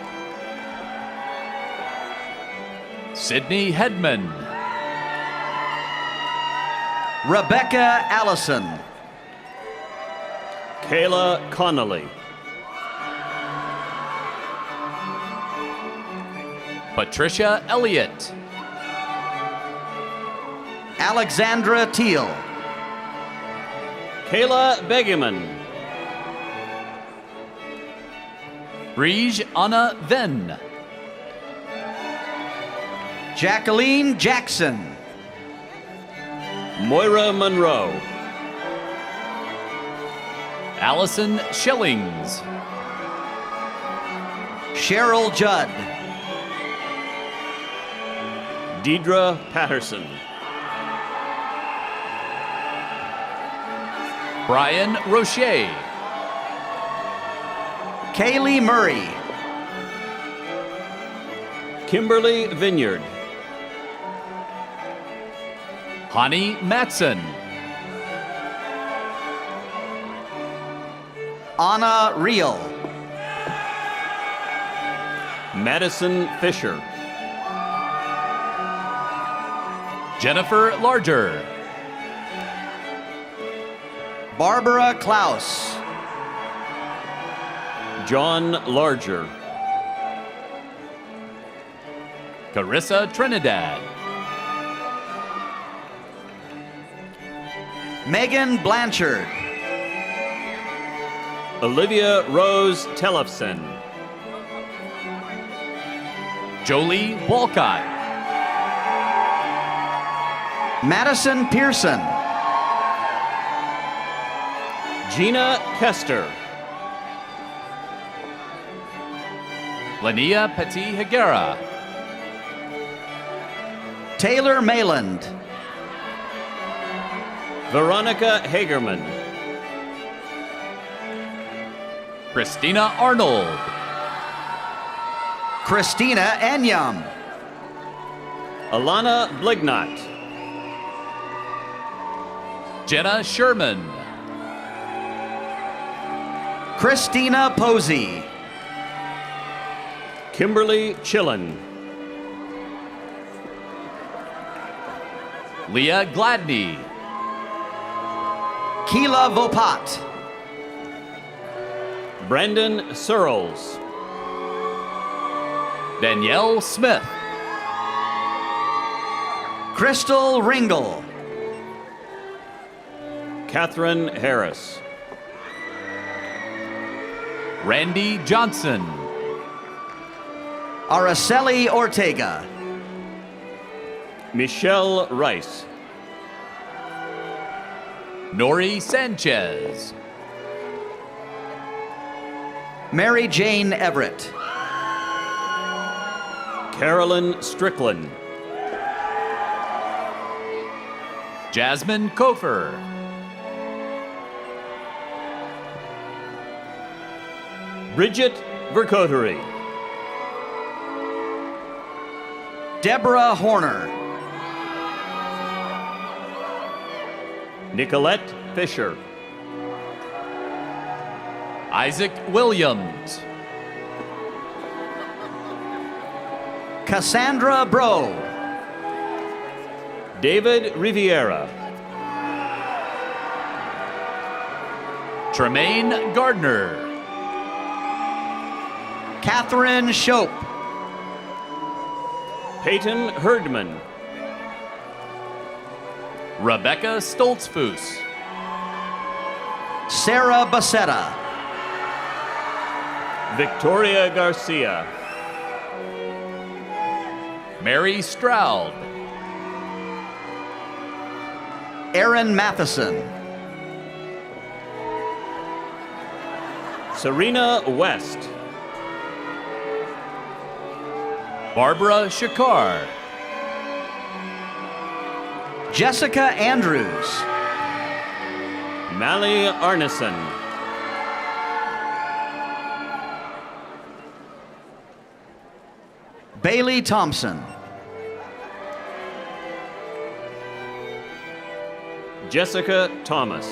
Sydney Hedman. Rebecca Allison. Kayla Connolly. Patricia Elliott. Alexandra Teal. Kayla Begeman. Brige Anna Venn. Jacqueline Jackson. Moira Monroe. Allison Schillings. Cheryl Judd. Deidre Patterson. Brian Roche. Kaylee Murray. Kimberly Vineyard. Hani Matson. Anna Reel. Madison Fisher. Jennifer Larger. Barbara Klaus. John Larger. Carissa Trinidad. Megan Blanchard. Olivia Rose Tellefson. Jolie Walcott. Madison Pearson. Gina Kester. Lania Petit Higuera. Taylor Mayland. Veronica Hagerman. Christina Arnold. Christina Enyam. Alana Blignot. Jenna Sherman. Christina Posey. Kimberly Chillen. Leah Gladney. Keela Vopat. Brandon Searles. Danielle Smith. Crystal Ringel. Catherine Harris. Randy Johnson. Araceli Ortega. Michelle Rice. Nori Sanchez. Mary Jane Everett. Carolyn Strickland. Jasmine Kofer. Bridget Vercotery. Deborah Horner. Nicolette Fisher. Isaac Williams. Cassandra Bro. David Riviera. Tremaine Gardner. Catherine Shope. Peyton Herdman. Rebecca Stoltzfus. Sarah Bassetta. Victoria Garcia. Mary Stroud. Aaron Matheson. Serena West. Barbara Shakar. Jessica Andrews. Mally Arneson. Bailey Thompson. Jessica Thomas.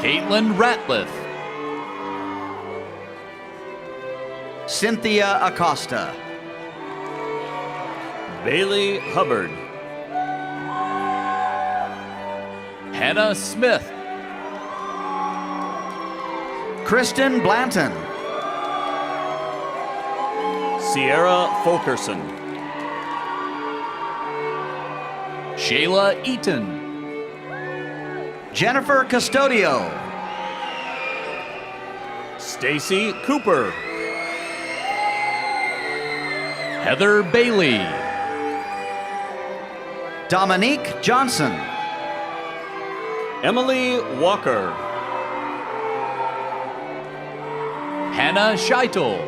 Caitlin Ratliff. Cynthia Acosta. Bailey Hubbard. Hannah Smith. Kristen Blanton. Sierra Fulkerson. Shayla Eaton. Jennifer Custodio. Stacy Cooper. Heather Bailey. Dominique Johnson. Emily Walker. Hannah Scheitel.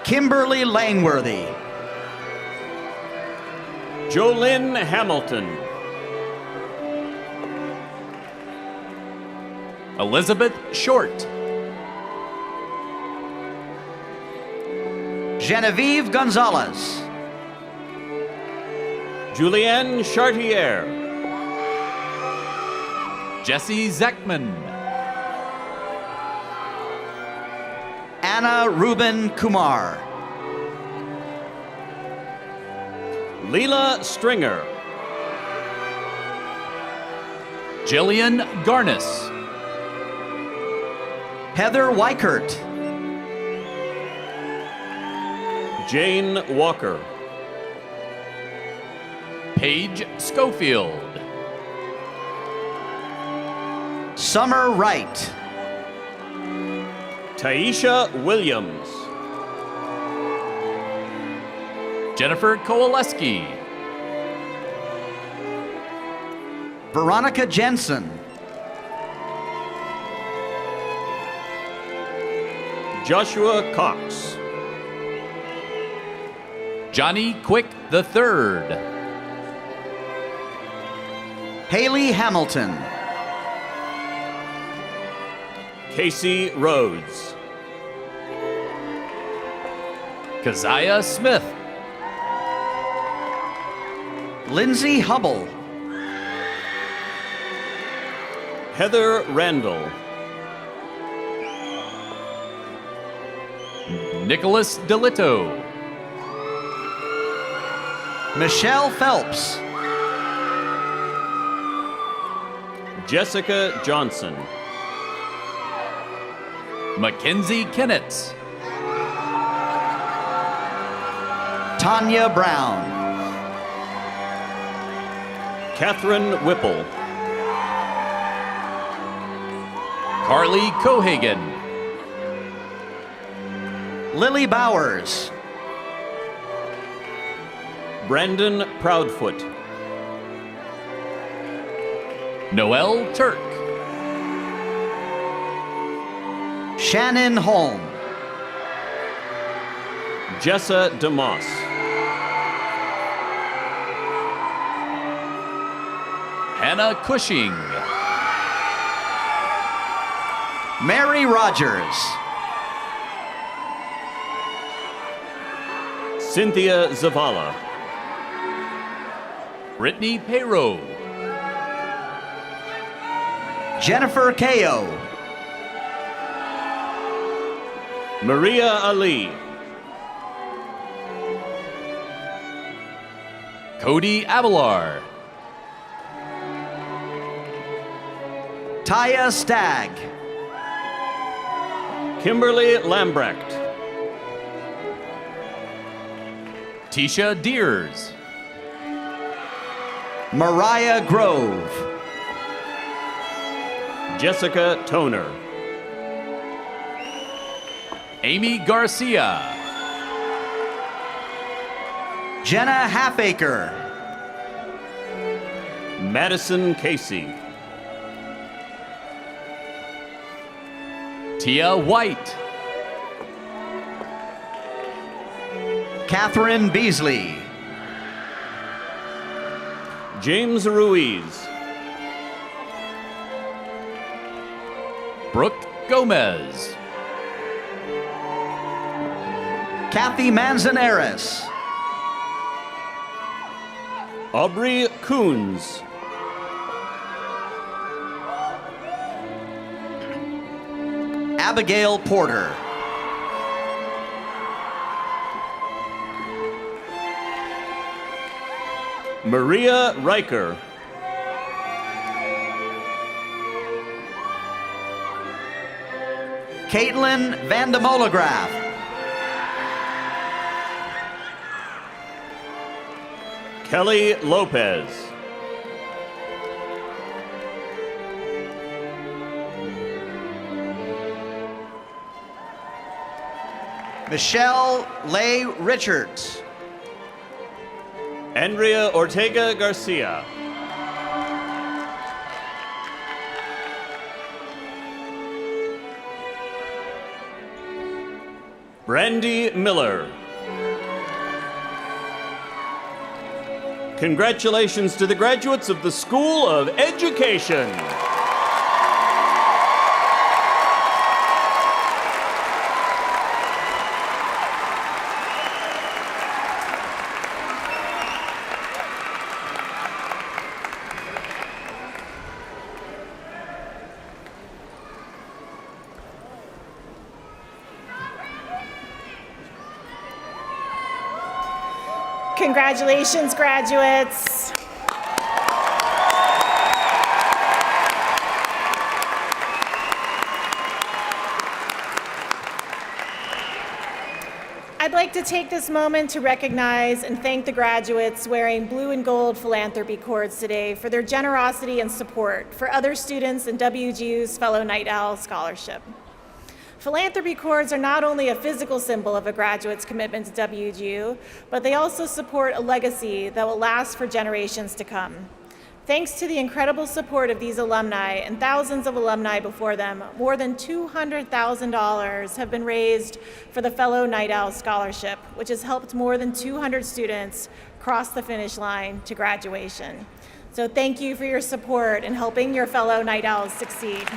Kimberly Langworthy. Jolynn Hamilton. Elizabeth Short. Genevieve Gonzalez. Julianne Chartier. Jesse Zeckman. Anna Ruben Kumar. Leela Stringer. Jillian Garnis. Heather Weichert. Jane Walker. Paige Schofield. Summer Wright. Taisha Williams. Jennifer Kowaleski. Veronica Jensen. Joshua Cox. Johnny Quick III. Haley Hamilton. Casey Rhodes. Keziah Smith. Lindsay Hubble. Heather Randall. Nicholas DeLitto. Michelle Phelps. Jessica Johnson. Mackenzie Kennett. Tanya Brown. Catherine Whipple. Carly Cohagen. Lily Bowers. Brandon Proudfoot. Noel Turk. Shannon Holm. Jessa DeMoss. Hannah Cushing. Mary Rogers. Cynthia Zavala. Brittany Payrow. Jennifer Kao. Maria Ali. Cody Avalar. Taya Stagg. Kimberly Lambrecht. Tisha Deers. Mariah Grove. Jessica Toner. Amy Garcia. Jenna Halfacre. Madison Casey. Tia White. Catherine Beasley. James Ruiz. Brooke Gomez. Kathy Manzanares. Aubrey Coons. Abigail Porter. Maria Riker. Caitlin Vandemolagraph. Kelly Lopez. Michelle Leigh Richards. Andrea Ortega Garcia. Brandy Miller. Congratulations to the graduates of the School of Education. Congratulations, graduates. I'd like to take this moment to recognize and thank the graduates wearing blue and gold philanthropy cords today for their generosity and support for other students in WGU's Fellow Night Owl Scholarship. Philanthropy cords are not only a physical symbol of a graduate's commitment to WGU, but they also support a legacy that will last for generations to come. Thanks to the incredible support of these alumni and thousands of alumni before them, more than $200,000 have been raised for the Fellow Night Owl Scholarship, which has helped more than 200 students cross the finish line to graduation. So thank you for your support in helping your fellow Night Owls succeed.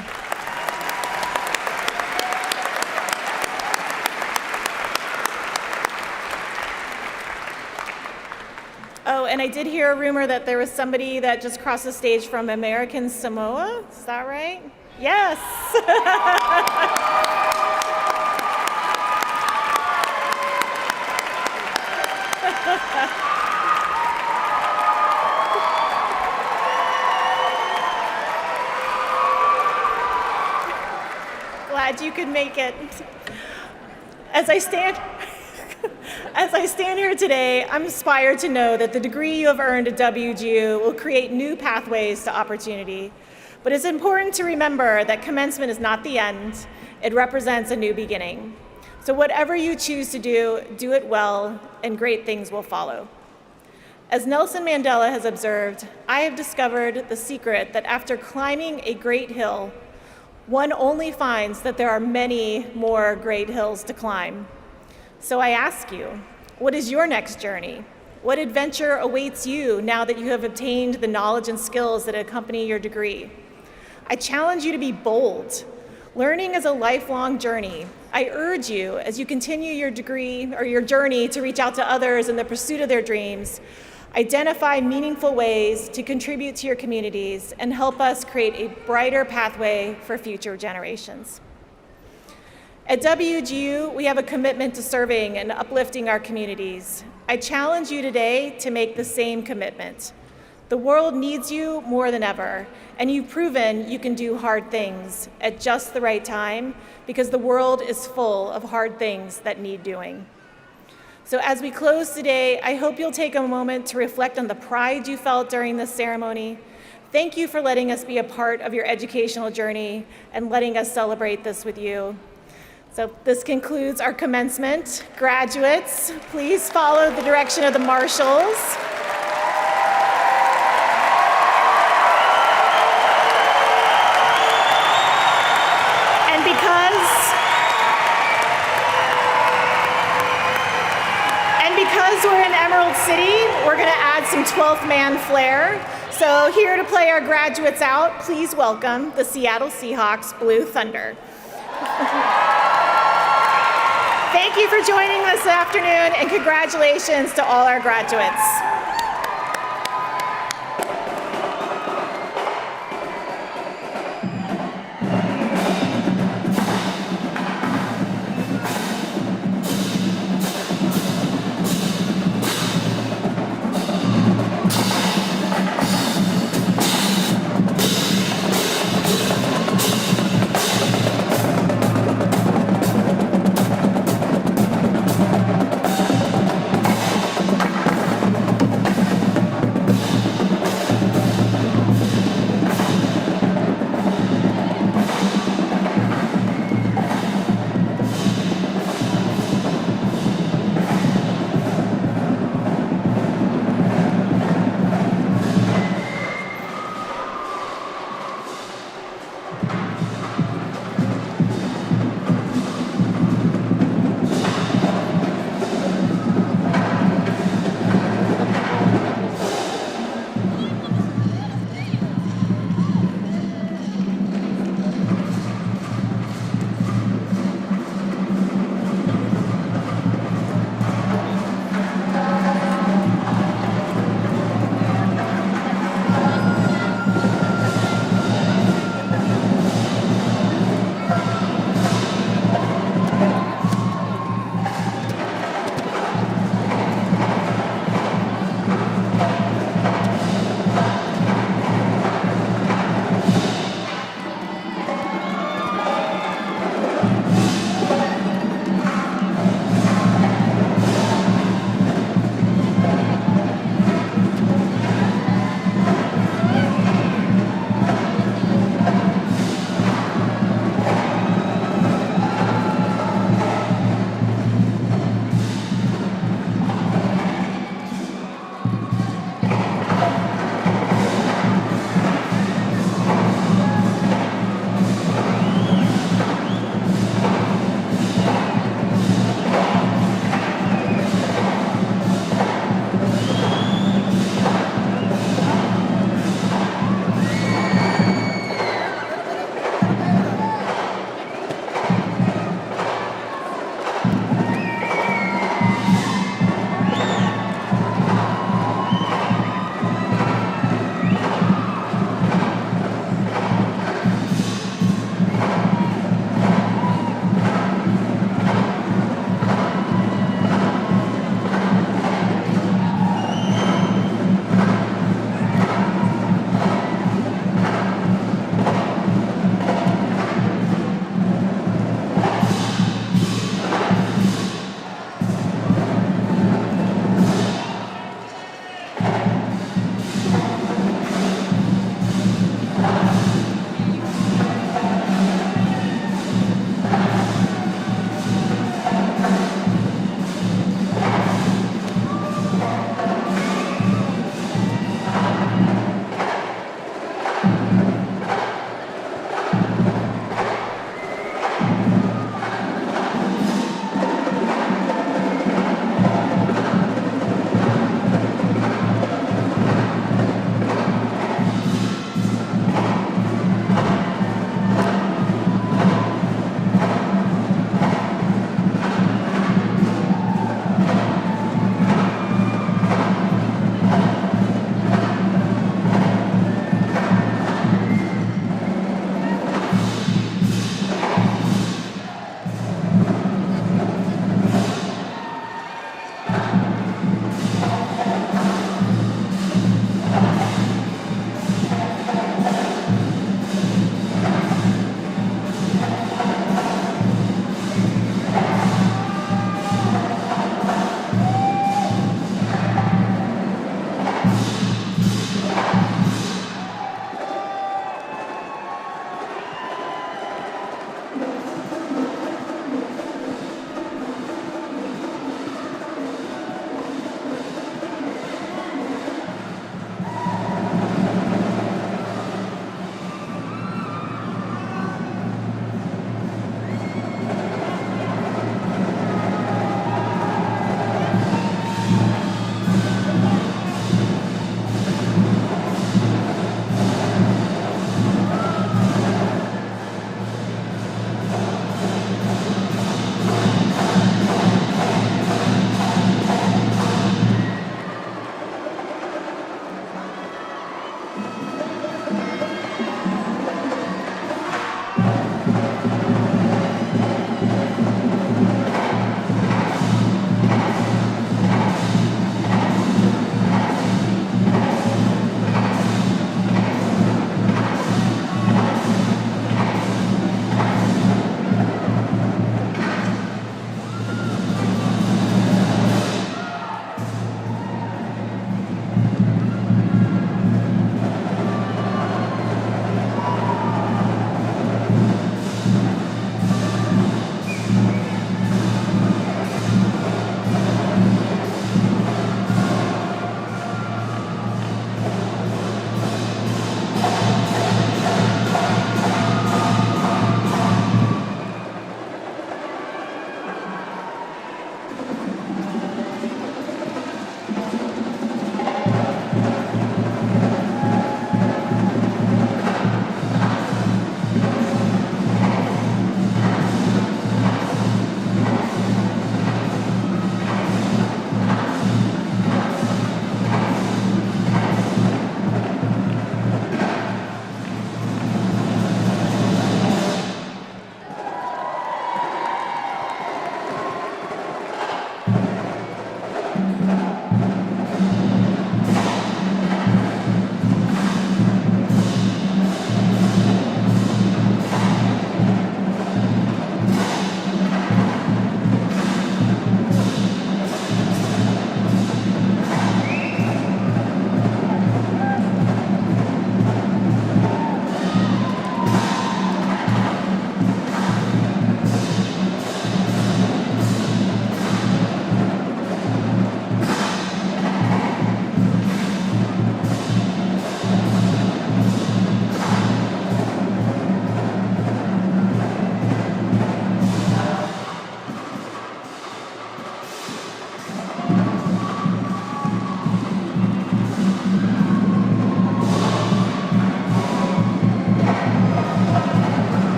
Oh, and I did hear a rumor that there was somebody that just crossed the stage from American Samoa. Is that right? Yes. Glad you could make it. As I stand here today, I'm inspired to know that the degree you have earned at WGU will create new pathways to opportunity. But it's important to remember that commencement is not the end. It represents a new beginning. So whatever you choose to do, do it well, and great things will follow. As Nelson Mandela has observed, I have discovered the secret that after climbing a great hill, one only finds that there are many more great hills to climb. So I ask you, what is your next journey? What adventure awaits you now that you have obtained the knowledge and skills that accompany your degree? I challenge you to be bold. Learning is a lifelong journey. I urge you, as you continue your degree or your journey to reach out to others in the pursuit of their dreams, identify meaningful ways to contribute to your communities and help us create a brighter pathway for future generations. At WGU, we have a commitment to serving and uplifting our communities. I challenge you today to make the same commitment. The world needs you more than ever, and you've proven you can do hard things at just the right time because the world is full of hard things that need doing. So as we close today, I hope you'll take a moment to reflect on the pride you felt during this ceremony. Thank you for letting us be a part of your educational journey and letting us celebrate this with you. So this concludes our commencement. Graduates, please follow the direction of the marshals. And because we're in Emerald City, we're going to add some 12th man flair. So here to play our graduates out, please welcome the Seattle Seahawks Blue Thunder. Thank you for joining us this afternoon, and congratulations to all our graduates.